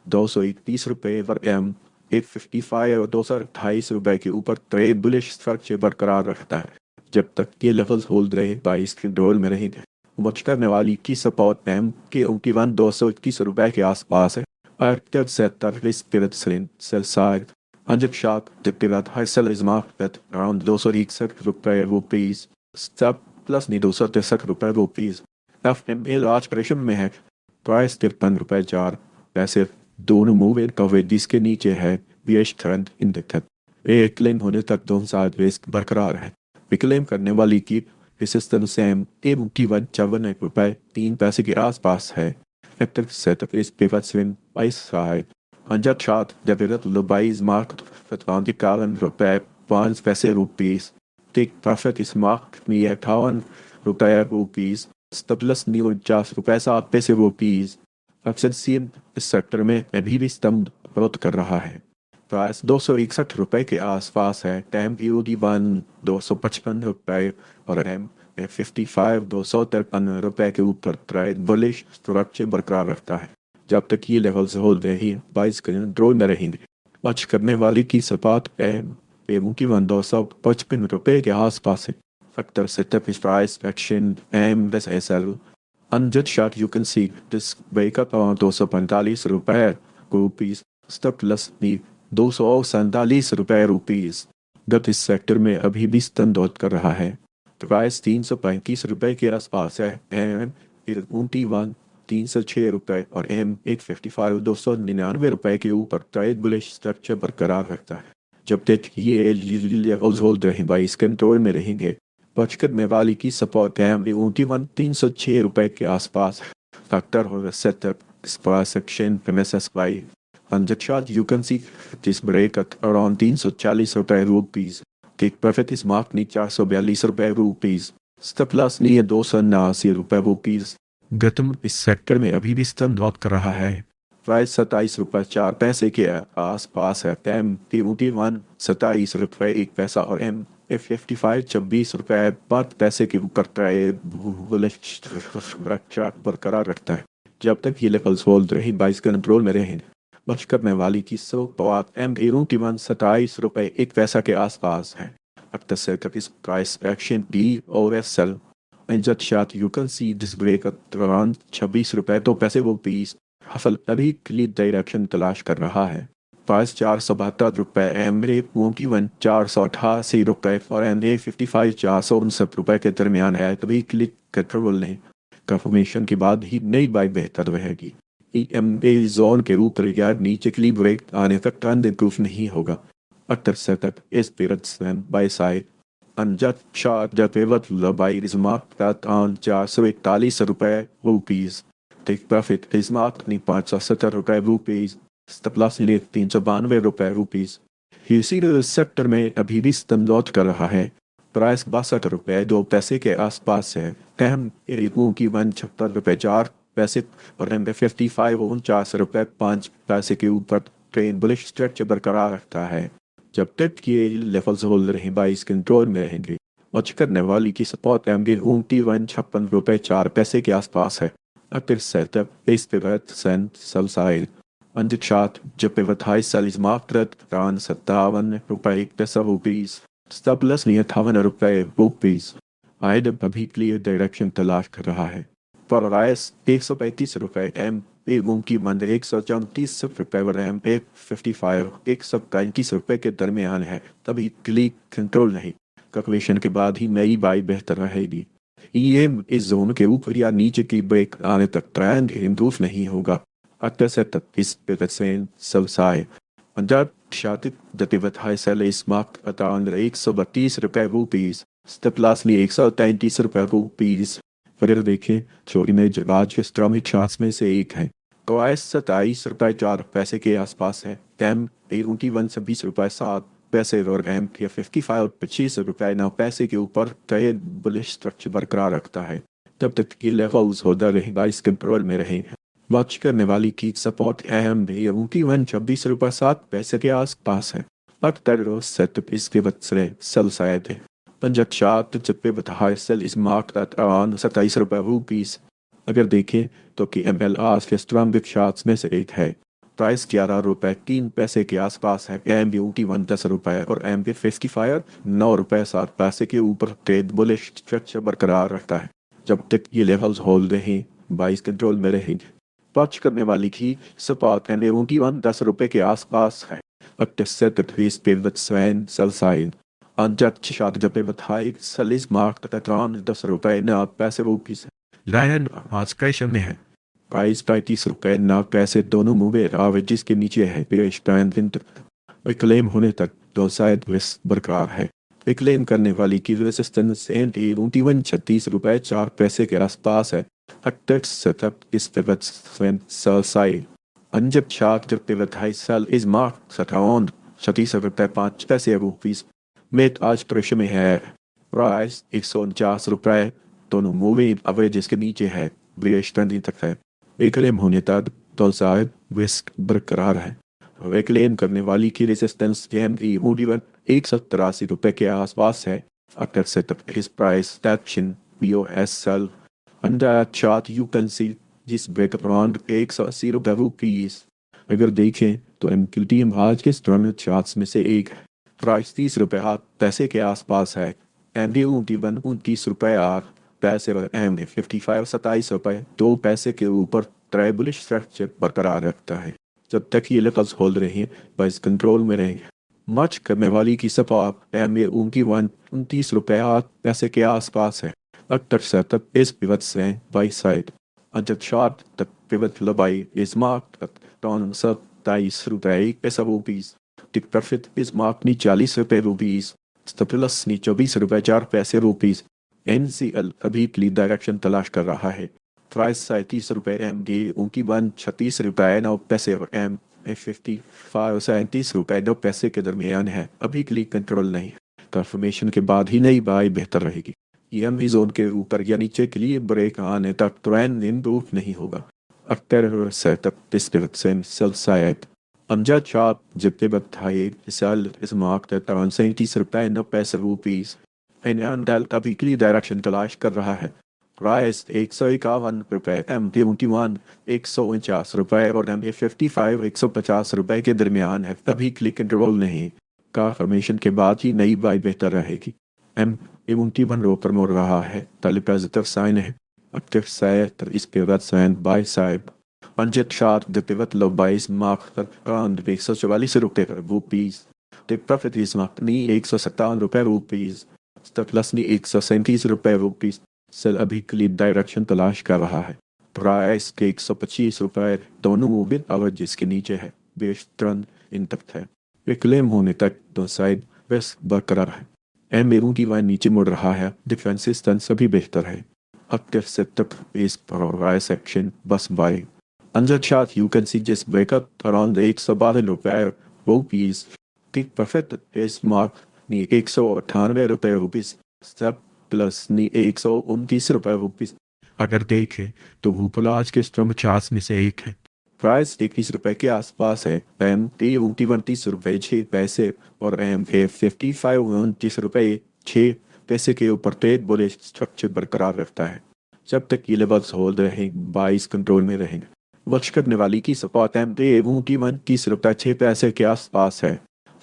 231 रुपये और एम 855 और 228 रुपये के ऊपर ट्रेड बुलिश स्ट्रक्चर बरकरार रखता है। जब तक ये लेवल्स होल्ड रहे बाइस कंट्रोल में रहेंगे। वॉच करने वाली की सपोर्ट एम के 221 रुपये के आसपास है। Active setup is pivot selling sell side. Anjab Shark Diptivat Haisel is marked at around 261 रुपए rupees. Step plus नहीं 263 रुपए rupees. FMA लार्ज प्रेशर में है. प्राइस 53 रुपए 4 पैसे. दोनों मूव कवरेज जिसके नीचे है बीएच ट्रेंड इंडिकेटर. एक क्लेम होने तक दोनों साइड रिस्क बरकरार है. विक्लेम करने वाली की रेसिस्टेंस सेम एवं की 51 रुपए 3 पैसे के आसपास है. After setup is pivot swing by side. On that chart, the variable buy is marked at ₹1,000 1 paise rupees. Take profit is marked near ₹1,000 Stop loss near ₹50 rupees. Excel इस सेक्टर में अभी भी स्तंभ अवरोध कर रहा है. प्राइस ₹261 के आसपास है. टाइम पीरियड 1 ₹255 और एम 55 ₹253 के ऊपर ट्रेड बुलिश स्ट्रक्चर बरकरार रखता है. जब तक ये लेवल्स होल्ड रही बाइस कंट्रोल में रहेंगे. बच करने वाली की सपाट एम एवं की 255 रुपए के आसपास है. Factor setup is price action M बस SL. Unjust shot you can see this wake up on ₹245 stop loss भी ₹247 गत इस सेक्टर में अभी भी स्तंभ कर रहा है. प्राइस ₹335 के आसपास है. एम 21 ₹306 और एम 855 ₹299 के ऊपर ट्रेड बुलिश स्ट्रक्चर बरकरार रखता है. जब तक ये लेवल्स होल्ड रहे बाइस कंट्रोल में रहेंगे. बच करने वाली की सपोर्ट है ₹306 के आसपास. फैक्टर होगा setup price section premises by on the chart you can see this break at around ₹340 take profit is marked near ₹442 stop loss near ₹289 गतम इस सेक्टर में अभी भी स्तंभ कर रहा है. प्राइस ₹27.4 के आसपास है. टाइम T1 ₹27.1 और एम 55 ₹26.5 के ऊपर बरकरार रखता है. जब तक ये लेवल्स होल्ड रही बाइस कंट्रोल में रहें. बच करने वाली की सपोर्ट एम 27.1 के आसपास है. अब तक इस प्राइस एक्शन डी और S L in that chart you can see this break at around ₹26 hustle अभी क्लियर डायरेक्शन तलाश कर रहा है. प्राइस ₹472 एम ₹488 और एम 55 ₹459 के दरमियान है. तभी क्लिक कंट्रोल लें. कंफर्मेशन के बाद ही नई बाई बेहतर रहेगी. EMA जोन के ऊपर या नीचे के लिए ब्रेक आने तक ट्रेंड इंप्रूव नहीं होगा. अक्सर सेटअप इस पीरियड स्लैम बाय साइड अनजट chart the pivot buy is marked at on ₹441 take profit is marked नहीं ₹570 स्टॉप लॉस ले ₹392 ये सीधे सेक्टर में अभी भी स्तंभ कर रहा है. प्राइस ₹62.2 के आसपास है. टाइम की ₹176.4 और एम 55 ₹49.5 के ऊपर ट्रेन बुलिश स्ट्रक्चर बरकरार रखता है. जब तक ये लेवल्स होल्ड रहे बाइस कंट्रोल में रहेंगे. बच करने वाली की सपोर्ट एम ₹56.4 के आसपास है. अगर सेटअप इस पिवट सेंट sell side under chart the pivot high sell is marked at around ₹57.10 stop loss near ₹58 आइड अभी क्लियर डायरेक्शन तलाश कर रहा है. प्राइस ₹135 एम एवं की मंद ₹134 और एम 55 ₹135 के दरमियान है. तभी क्लिक कंट्रोल नहीं. कैलकुलेशन के बाद ही नई बाई बेहतर रहेगी. ये इस जोन के ऊपर या नीचे की ब्रेक आने तक ट्रेंड इंप्रूव नहीं होगा. After setup is pivot sell side. On that chart, the pivot high sell is marked at around ₹132. Step lastly ₹133. फिर देखें छोटी में आज के स्ट्रॉमी चार्ट्स में से एक है. प्राइस ₹27.4 के आसपास है. टाइम 21.20 और एम 55 ₹25 के ऊपर ट्रेड बुलिश स्ट्रक्चर बरकरार रखता है. तब तक ये लेवल्स होल्डर रहेगा इस कंट्रोल में रहेंगे. वॉच करने वाली की सपोर्ट एम भी ₹26.7 के आसपास है. अक्सर सेटअप इसके बदले सेल साइड है. पंजाब चार्ट जब पे high sell is mark at around ₹27. अगर देखें तो कि MLR के स्ट्रॉन्ग चार्ट्स में से एक है. प्राइस ₹11.3 के आसपास है. एम ₹10 और एम 55 ₹9.7 के ऊपर ट्रेड बुलिश स्ट्रक्चर बरकरार रखता है. जब तक ये लेवल्स होल्ड रहे बाइस कंट्रोल में रहेंगे. वॉच करने वाली की सपोर्ट एम ₹10 के आसपास है. 38 pivot Sven Salside. Ancak şarkıda pivot high Salis marked at 10 रुपए ना पैसे रुपीस लायन आज कैसे में है प्राइस 35 रुपए ना पैसे दोनों मूवे एवरेज के नीचे है पेश टाइम क्लेम होने तक दो शायद रिस्क बरकरार है क्लेम करने वाली की रेजिस्टेंस एंटी 36 रुपए 4 पैसे के आसपास है हटक सेटअप इस पिवट स्वेन सेल साइड अंजब शार्क जब pivot high sell is mark सटाउंड 36 रुपए 5 पैसे रुपीस मेट आज प्रेशर में है प्राइस 149 रुपए दोनों मूवी एवरेज के नीचे है ब्रिटिश ट्रेंडिंग तक है क्लेम होने तक दो शायद रिस्क बरकरार है क्लेम करने वाली की रेजिस्टेंस की मूल्यवन 183 रुपए के आसपास है अगर setup is price action POSL under chart you can see जिस ब्रेकअप अराउंड 180 रुपीस अगर देखें तो एमक्यूटीएम आज के स्ट्रॉन्ग चार्ट्स में से एक है प्राइस 30 रुपए 8 पैसे के आसपास है MD21 29 रुपए 8 पैसे और MD55 27 रुपए 2 पैसे के ऊपर ट्राइबलिश स्ट्रक्चर बरकरार रखता है जब तक ये लेवल्स होल्ड रहे बस कंट्रोल में रहेंगे मच करने वाली की सपोर्ट MA21 29 रुपए 8 पैसे के आसपास है अक्सर सेटअप इस पिवट से बाई साइड अजब शार्ट तक पिवट लंबाई इस मार्क तक टॉन 27 रुपए 1 पैसा rupees take profit is mark नी 40 रुपए रुपीस स्टेपलस नी 24 रुपए 4 पैसे रुपीस NCL अभी क्लीन डायरेक्शन तलाश कर रहा है प्राइस 37 रुपए MD 36 रुपए 9 पैसे और MA55 37 रुपए 2 पैसे के दरमियान है अभी के लिए कंट्रोल नहीं कंफर्मेशन के बाद ही नई बाई बेहतर रहेगी EMV जोन के ऊपर या नीचे के लिए ब्रेक आने तक ट्रेंड इम्प्रूव नहीं होगा अक्टर सेटअप डिस्ट्रिक्ट सेल साइड अमजद शार्प जितने बताए साल इस मार्क तक 37 रुपए 9 पैसे रुपीस अभी के लिए डायरेक्शन तलाश कर रहा है प्राइस 151 रुपए MD21 149 रुपए और MA55 150 रुपए के दरमियान है तभी क्लिक कंट्रोल नहीं कंफर्मेशन के बाद ही नई बाई बेहतर रहेगी MA21 रो पर मोड़ रहा है तालिब साइन है active side is pivot sign buy side पंजत short the pivot low 22 mark तक अराउंड 144 रुपए rupees take profit is mark near 157 रुपए रुपीस प्लस नी 137 रुपए रुपीस सेल अभी क्लिप डायरेक्शन तलाश कर रहा है प्राइस के 125 रुपए दोनों मूविंग एवरेज के नीचे है बेस ट्रेंड इंटैक्ट है क्लेम होने तक दो साइड बेस्ट बरकरार है MA21 नीचे मुड़ रहा है डिफेंस स्टैंस अभी बेहतर है अक्टिव सेटअप बेस पर सेक्शन बस by under chart you can C just breakup around 112 रुपए रुपीस टिक परफेक्ट इस मार्क नी 198 रुपए रुपीस स्टेप प्लस नी 129 रुपए रुपीस अगर देखें तो ऊपर आज के स्ट्रम चार्ट्स में से एक है प्राइस 21 रुपए के आसपास है MD29 रुपए 6 पैसे और MA55 29 रुपए 6 पैसे के ऊपर ट्रेड बुलिश स्ट्रक्चर बरकरार रखता है जब तक ये लेवल्स होल्ड रहेंगे बाइस कंट्रोल में रहेंगे वक्ष करने वाली की सपोर्ट MD21 30 रुपए 6 पैसे के आसपास है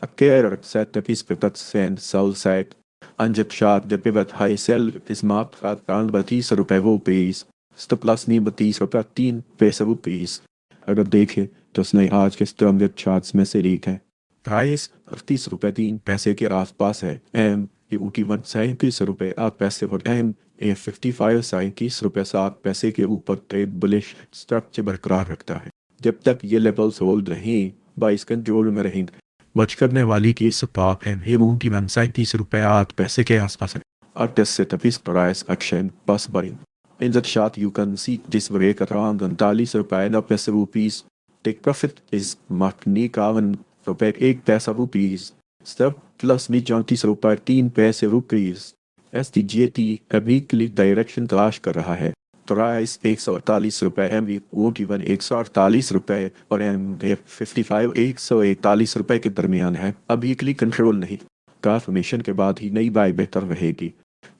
अकेर सेटअप इस पिवट सेंड साउथ साइड अंजब short the pivot high sell is mark का 32 रुपए रुपीस प्लस नी 32 रुपए 3 पैसे रुपीस अगर देखें तो उसने आज के स्टर्म चार्ट्स में से एक है प्राइस 38 रुपए 3 पैसे के आसपास है MA21 37 रुपए 8 पैसे और MA55 37 रुपए 7 पैसे के ऊपर ट्रेड बुलिश स्ट्रक्चर बरकरार रखता है जब तक ये लेवल्स होल्ड रहें बाइस कंट्रोल में रहेंगे बच करने वाली की सपाक MA21 37 रुपए 8 पैसे के आसपास है और 10 से 23 प्राइस एक्शन बस बड़ी In that chart, you can see this break around 39 रुपए 9 पैसे rupees take profit is mark नी 51 रुपए 1 पैसा रुपीस स्टेप प्लस नी 34 रुपए 3 पैसे रुपीस STGT अभी क्लिक डायरेक्शन तलाश कर रहा है प्राइस 148 रुपए MA21 148 रुपए और MA55 141 रुपए के दरमियान है अभी क्लिक कंट्रोल नहीं कंफर्मेशन के बाद ही नई बाई बेहतर रहेगी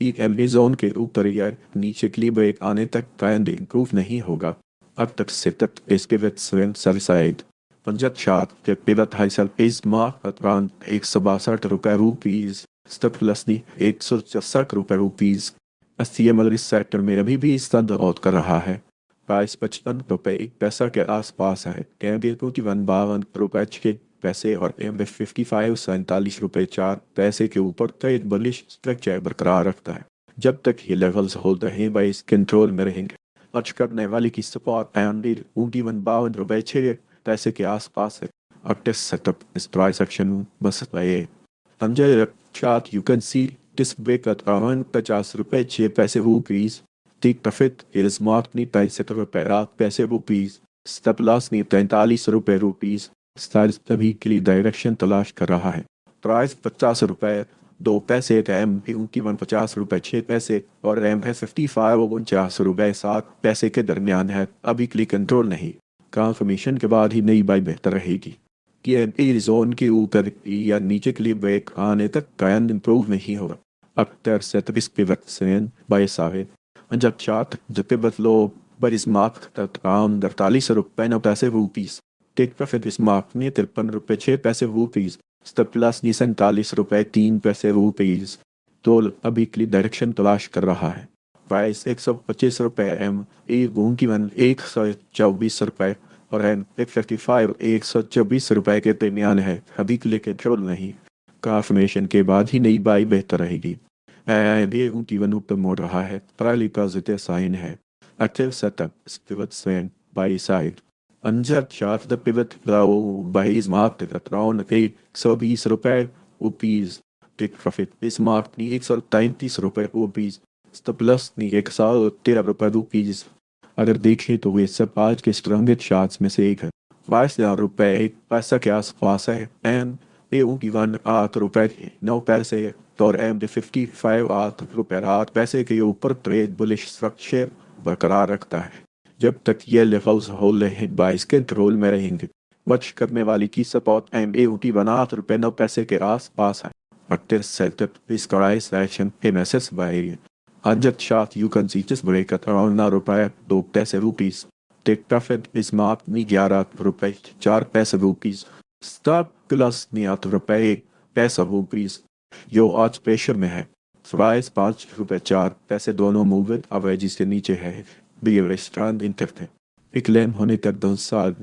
एक एमेजोन के ऊपर या नीचे के लिए ब्रेक आने तक ट्रेंड इंप्रूव नहीं होगा अब तक सेटअप इस पिवट साइड पंजत शार्ट के pivot high sell is mark around 162 रुपए रुपीस स्टेप प्लस नी 164 रुपए रुपीस STML इस सेक्टर में अभी भी स्टैंड आउट कर रहा है प्राइस 55 रुपए 1 पैसा के आसपास है MA21 52 रुपए 6 पैसे और M55 47 रुपये 4 पैसे के ऊपर ट्रेड बुलिश स्ट्रक्चर बरकरार रखता है। जब तक ये लेवल्स होल्ड रहे बाइस कंट्रोल में रहेंगे। अर्ज करने वाली की सपोर्ट एंड 52 रुपये 6 पैसे के आसपास है। और test setup is price action बस है। Under chart, you can see this break at around 50 रुपये 6 पैसे rupees. Take profit is marked नहीं 65 रुपये 8 पैसे rupees. Stop loss नहीं 43 रुपये rupees. Styles तभी के लिए डायरेक्शन तलाश कर रहा है। प्राइस 50 रुपये 2 पैसे एम भी उनकी 50 रुपये 6 पैसे और एम है 55 49 रुपये 7 पैसे के दरमियान है। अभी के लिए कंट्रोल नहीं। कंफर्मेशन के बाद ही नई बाई बेहतर रहेगी कि एंटी जोन के ऊपर या नीचे के लिए ब्रेक आने तक कायन इम्प्रूव नहीं होगा। अक्सर सेटअप इस पिवट से बाय साहिब जब चार्ट जब पिवट लो पर इस मार्क तक काम 48 रुपये 9 पैसे rupees. Take profit is mark ने 53 रुपये 6 पैसे rupees. स्टॉप प्लस ने 47 रुपये 3 पैसे rupees. तो अभी के लिए डायरेक्शन तलाश कर रहा है। प्राइस 125 रुपये एम ए गुण की 124 रुपये और एन 124 रुपये के दरमियान है। अभी के लिए कंट्रोल नहीं। कंफर्मेशन के बाद ही नई बाई बेहतर रहेगी। उनकी वन ऊपर मोड़ रहा है। प्राइली पॉजिटिव साइन है। Active setup pivot swing by side Anjar chart the pivot buy is marked at around 120 रुपये rupees. Take profit is mark ने 133 रुपये rupees. स्टॉप लॉस ने 113 रुपये rupees. अगर देखें तो वे सब आज के स्ट्रॉन्गेस्ट चार्ट्स में से एक है। 22 रुपये 1 पैसा के आसपास है। एंड ए उनकी 8 रुपये 9 पैसे और एम 55 8 रुपये 8 पैसे के ऊपर ट्रेड बुलिश स्ट्रक्चर बरकरार रखता है। जब तक ये लेवल्स होल्ड रहे बाइस कंट्रोल में रहेंगे। वच करने वाली की सपोर्ट एम ए उनकी 8 रुपये 9 पैसे के आसपास है। और setup is price action MSS by Under chart, you can see this break at around 9 रुपये 2 पैसे rupees. Take profit is marked नहीं 11 रुपये 4 पैसे rupees. Stop plus नहीं 8 रुपये 1 पैसा rupees. जो आज प्रेशर में है। प्राइस 5 रुपये 4 पैसे दोनों मूवमेंट एवरेज से नीचे है। बियर स्टैंड इंटरट है। एक क्लेम होने तक 2 साल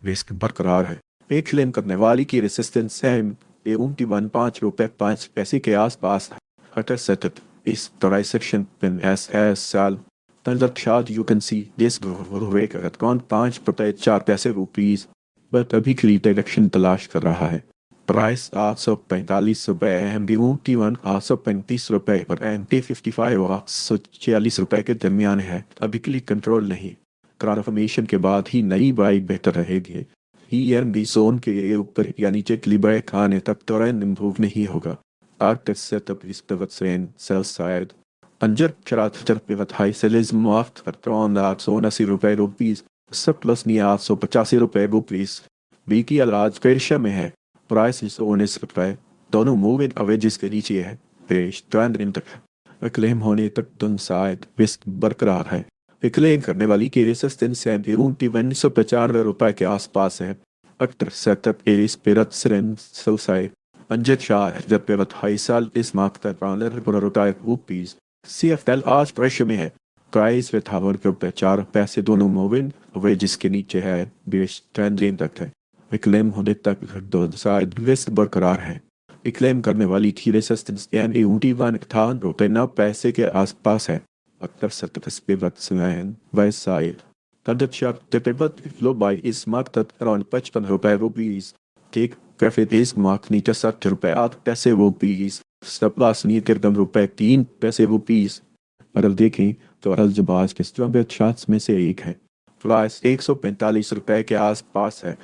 रिस्क बरकरार है। एक क्लेम करने वाली की रेसिस्टेंस है 5 रुपये 5 पैसे के आसपास है। अटर setup is the dissection pin as sal. Under chart you can see this break at around 5 रुपये 4 पैसे rupees. but अभी के लिए डायरेक्शन तलाश कर रहा है। प्राइस 845 रुपये MB1 835 रुपये और MT55 846 रुपये के दरमियान है। अभी के लिए कंट्रोल नहीं। कंफर्मेशन के बाद ही नई बाई बेहतर रहेगी। EMB जोन के ऊपर या नीचे के लिए ब्रेक आने तक तुरंत इम्प्रूव नहीं होगा। Arctic setup is pivot saying sell side. Under chart pivot high sell is marked at around 880 rupees. सब प्लस नहीं 885 rupees. बी की अलाज पेशा में है। प्राइस 19 रुपये। दोनों मूविंग अवेजेस के नीचे है। पेश ट्रेंड तक क्लेम होने तक दोनों साइड रिस्क बरकरार है। क्लेम करने वाली की रेसिस्टेंस है 1995 रुपये के आसपास है। अक्टर सेटअप एरिस पेरत सिरेन sell Under chart the pivot high sell is marked at around rupees. CFL आज प्रेशर में है। प्राइस विथ हावर के 4 पैसे दोनों मूविंग अवेजेस के नीचे है। बेस ट्रेंड तक है। क्लेम होने तक 2 साइड रिस्क बरकरार है। क्लेम करने वाली थी रेसिस्टेंस यानी 51 रुपये 9 पैसे के आसपास है। अक्सर setup pivot swing by side Under chart the pivot flow by is marked at around 55 रुपये rupees. Take profit is marked नीचे 60 रुपये 8 पैसे rupees. स्टॉप लॉस नीचे 3 रुपये 3 पैसे rupees. अगर देखें तो अलजबाज के स्ट्रॉन्गेस्ट चार्ट्स में से एक है। प्राइस 145 रुपये के आसपास है।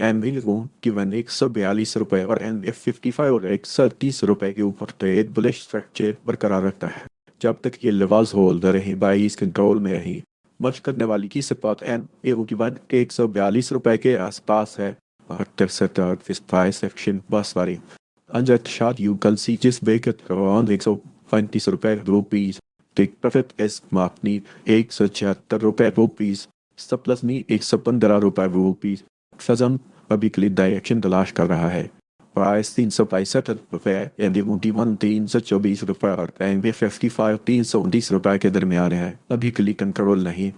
एम की 142 रुपये और एन 55 और 130 रुपये के ऊपर ट्रेड बुलिश स्ट्रक्चर बरकरार रखता है। जब तक ये लेवल्स होल्ड रहे बाइस कंट्रोल में रही। मच करने वाली की सपोर्ट एन की 142 रुपये के आसपास है। After setup this price action bus varying. Under chart you can see this break at around 120 rupees. Take profit is marked need 176 rupees. Stop loss need 115 rupees. Fazan अभी के लिए डायरेक्शन तलाश कर रहा है। प्राइस 365 रुपये एंड 324 रुपये और एंड 55 319 रुपये के दरमियान है। अभी के लिए कंट्रोल नहीं।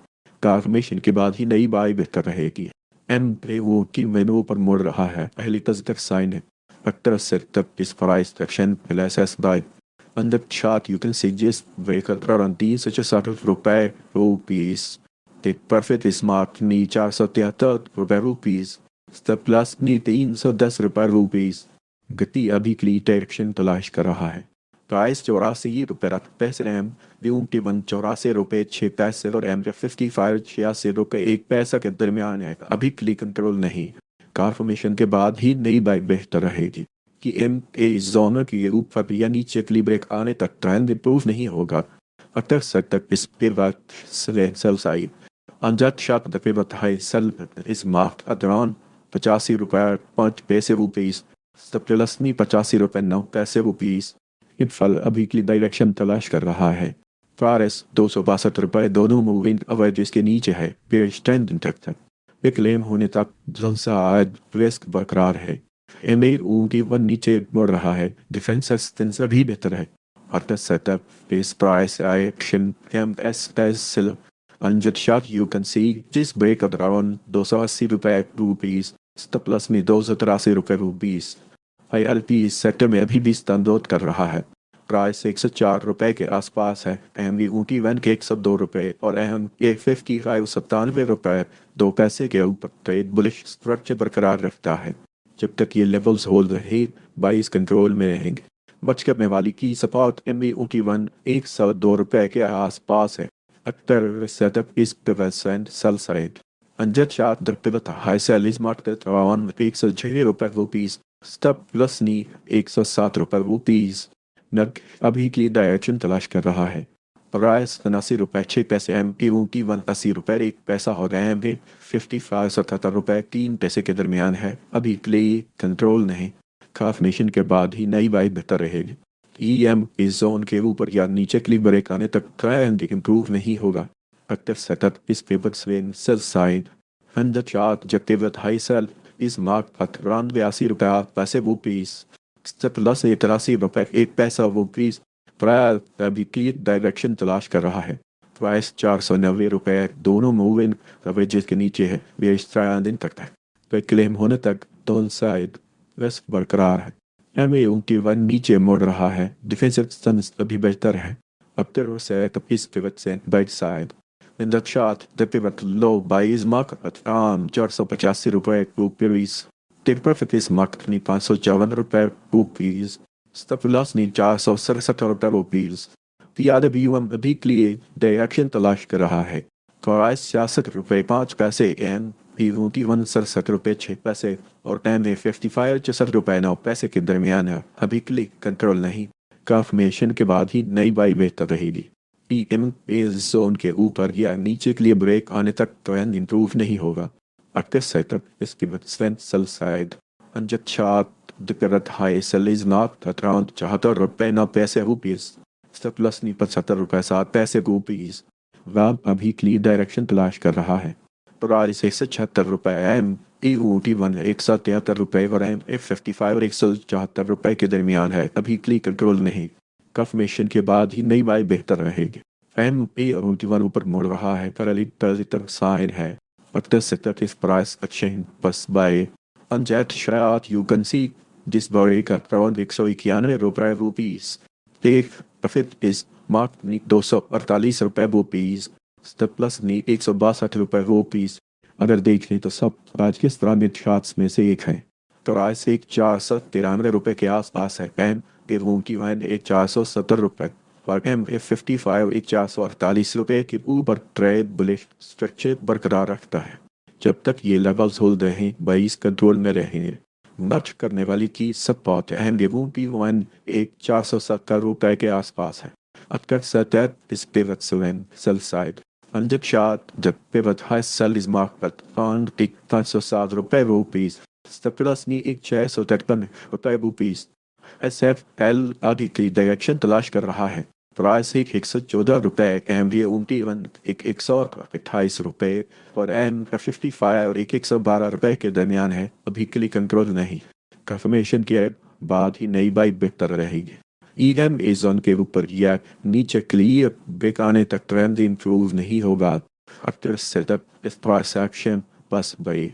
कंफर्मेशन के बाद ही नई बाई बेहतर रहेगी। एम पे वो की मेनू पर मुड़ रहा है। पहली तस्दीक साइन है। Actor set up his price action classes by on the chart you can suggest vehicle guarantee such as ₹60 the perfect smart knee 473 rupees the plus knee 310 rupees गति अभी के लिए डायरेक्शन तलाश कर रहा है। प्राइस ₹84 से एम वन ₹84.06 और एम 55 ₹86.01 के दरमियान है। अभी के लिए कंट्रोल नहीं। कन्फर्मेशन के बाद ही नई बाइक बेहतर रहेगी कि एम ए जोनर की ऊपर या नीचे के लिए ब्रेक आने तक ट्रेंड इंप्रूव नहीं होगा। अक्सर सक तक इस पे वक्त सेल साइड अनजट शाक दफे बताए सेल इस मार्क अदरान ₹85.05 रुपीस सप्लसनी ₹85.09 इन फल अभी के लिए डायरेक्शन तलाश कर रहा है। फारस ₹262 दोनों मूविंग अवरेज के नीचे है। बेस ट्रेंड तक क्लेम होने तक जलसाद रिस्क बरकरार है। एमए ऊँटी वन नीचे बढ़ रहा है। डिफेंस एसिस्टेंस भी बेहतर है। After setup, base price action MS unjust shot you can see just break at around ₹280 stop loss में ₹283 ILP इस सेक्टर में अभी भी स्टैंड कर रहा है। प्राइस ₹104 के आसपास है। एमवी ऊँटी वन के ₹102 और एम A55 ₹97 2 पैसे के ऊपर ट्रेड बुलिश स्ट्रक्चर बरकरार रखता है। जब तक ये लेवल्स होल्ड रहे बाइस कंट्रोल में रहेंगे। बच करने वाली की सपोर्ट एमवी ऊँटी वन ₹102 के आसपास है। अक्सर setup is percent sell side अंजट short the pivot high sell is market around ₹106 stop plus near ₹107 नर्क अभी के लिए डायरेक्शन तलाश कर रहा है। प्राइस ₹79.06 एम ऊँटी वन ₹80.01 और एम 55 ₹77.03 के दरमियान है। अभी के लिए कंट्रोल नहीं। कन्फर्मेशन के बाद ही नई बाइक बेहतर रहेगी। EM इस जोन के ऊपर या नीचे के लिए ब्रेक आने तक ट्रेंड इंप्रूव नहीं होगा। एक्टिव सेटअप इस paper swing sell side under chart जब paper high sell is mark पर ₹82.05 प्लस ₹83.01 प्राय अभी क्लियर डायरेक्शन तलाश कर रहा है। प्राइस ₹490 दोनों मूविंग एवरेजेस के नीचे है। बेस ट्रेंड तक है। तो क्लेम होने तक दोनों साइड रिस्क बरकरार है। एमए ऊँटी वन नीचे मुड़ रहा है। डिफेंसिव स्टैंस अभी बेहतर है। अब तक से इस पिवट से बाइट side in the chart the pivot low by is marked at ₹485 take profit is marked knee ₹554 stop loss knee ₹467 PRWM अभी के लिए डायरेक्शन तलाश कर रहा है। प्राइस ₹66.05 एन ऊँटी वन ₹67.06 और एम ₹55.69 के दरमियान है। अभी के लिए कंट्रोल नहीं। कन्फर्मेशन के बाद ही नई बाई बेहतर रहेगी। EM इस जोन के ऊपर या नीचे के लिए ब्रेक आने तक ट्रेंड इंप्रूव नहीं होगा। एक्टिव सेटअप इसकी स्ट्रेंथ सेल साइड अंजट चार्ट दिक्कत high sell is not around ₹74.09 stop loss नी ₹75.07 वैब अभी के लिए डायरेक्शन तलाश कर रहा है। प्राइस ₹176 एम ऊँटी वन ₹173 और एम 55 और ₹174 के दरमियान है। अभी के लिए कंट्रोल नहीं। कन्फर्मेशन के बाद ही नई बाई बेहतर रहेगी। एम ए ऊँटी वन ऊपर मुड़ रहा है। पैरालिटर साइन है। Actor setup is price action bus by unjet shroud you can see this break at around ₹191 take profit is marked knee ₹248 stop plus नी ₹162 अगर देखें तो सब आज के स्ट्रामिक शॉट्स में से एक है। प्राइस ₹493 के आसपास है। एम ए ऊँटी वन ₹470 और एम 55 ₹448 के ऊपर ट्रेड बुलिश स्ट्रक्चर बरकरार रखता है। जब तक ये लेवल्स होल्ड रहें बाइस कंट्रोल में रहेंगे। मर्ज करने वाली की सपोर्ट एम ऊँटी वन ₹470 के आसपास है। अक्सर सेटअप इस पिवट स्विंग सेल साइड अंजट शार्ट जब pivot high sell is market on ₹507 plus near ₹653 SFL आदि की डायरेक्शन तलाश कर रहा है। प्राइस ₹114 एम ऊँटी वन ₹128 और एम 55 और ₹112 के दरमियान है। अभी के लिए कंट्रोल नहीं। कन्फर्मेशन के बाद ही नई बाइक बेहतर रहेगी। EM इस जोन के ऊपर या नीचे क्लियर ब्रेक आने तक ट्रेंड इंप्रूव नहीं होगा। After setup is price action बस by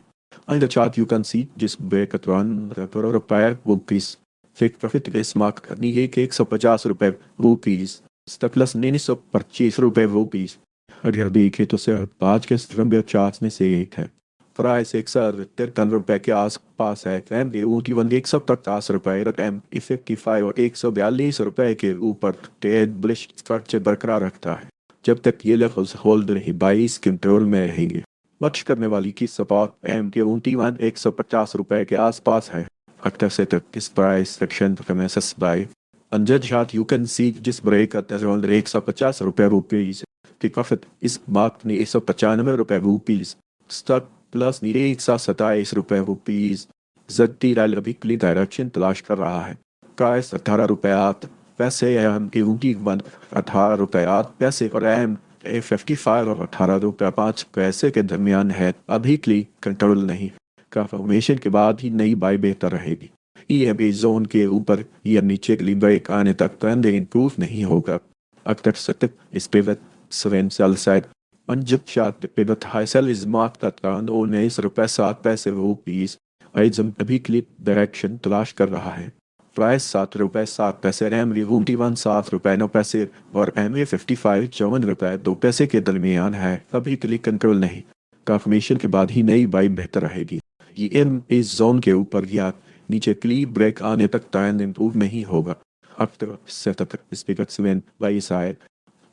In the chart, you can see जिस ब्रेक at ₹1 फेक प्रॉफिट के स्मार्ट करनी है कि ₹150 प्लस ₹925 अगर देखें तो सर आज के स्ट्रम्बर चार्ट में से एक है। प्राइस ₹153 के आसपास है। MA1 ₹150 M55 और ₹142 के ऊपर ट्रेड बुलिश स्ट्रक्चर बरकरार रखता है। जब तक ये लेवल्स होल्ड रही 22 कंट्रोल में रहेंगे। वॉच करने वाली की सपोर्ट MA1 ₹150 के आसपास है। अक्टर से तक इस प्राइस सेक्शन में सस्बाई अंजर चार्ट यू कैन सी जिस ब्रेक at around ₹150 की प्रॉफिट इस मार्क ने ₹195 स्टॉक प्लस नीचे ₹127 जद्दी रैल अभी क्लीन डायरेक्शन तलाश कर रहा है। प्राइस ₹18 पैसे MA1 ₹18 पैसे और MA55 और ₹18.05 के दरमियान है। अभी क्ली कंट्रोल नहीं का फॉर्मेशन के बाद ही नई बाई बेहतर रहेगी। EMA जोन के ऊपर या नीचे के लिए ब्रेक आने तक ट्रेंड इंप्रूव नहीं होगा। अक्सर सतत is pivot seven sell side अंजब chart pivot high sell is marked at around ₹19.07 आइजम अभी क्लिप डायरेक्शन तलाश कर रहा है। प्राइस ₹7.07 MA1 ₹7.09 और MA55 ₹54.02 के दरमियान है। अभी क्लिक कंट्रोल नहीं कंफर्मेशन के बाद ही नई बाई बेहतर रहेगी। ये इस जोन के ऊपर या नीचे क्ली ब्रेक आने तक ट्रेंड इंप्रूव नहीं होगा। After setup is pivots when by side.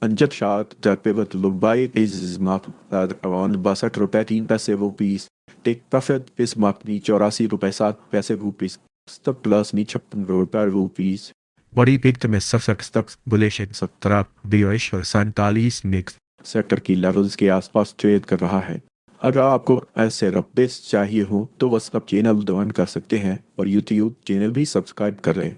Anjat shot that pivot look by is marked at around ₹62.03 Take profit is marked ₹84.07 Stop loss ₹56. बड़ी पिक्ट में सबसे स्टॉक्स बुलिश 17 बीइश और 47 नेक्स्ट सेक्टर की levels के आसपास trade कर रहा है। अगर आपको ऐसे अपडेट्स चाहिए हो तो बस आप चैनल ज्वाइन कर सकते हैं और यूट्यूब चैनल भी सब्सक्राइब कर लें।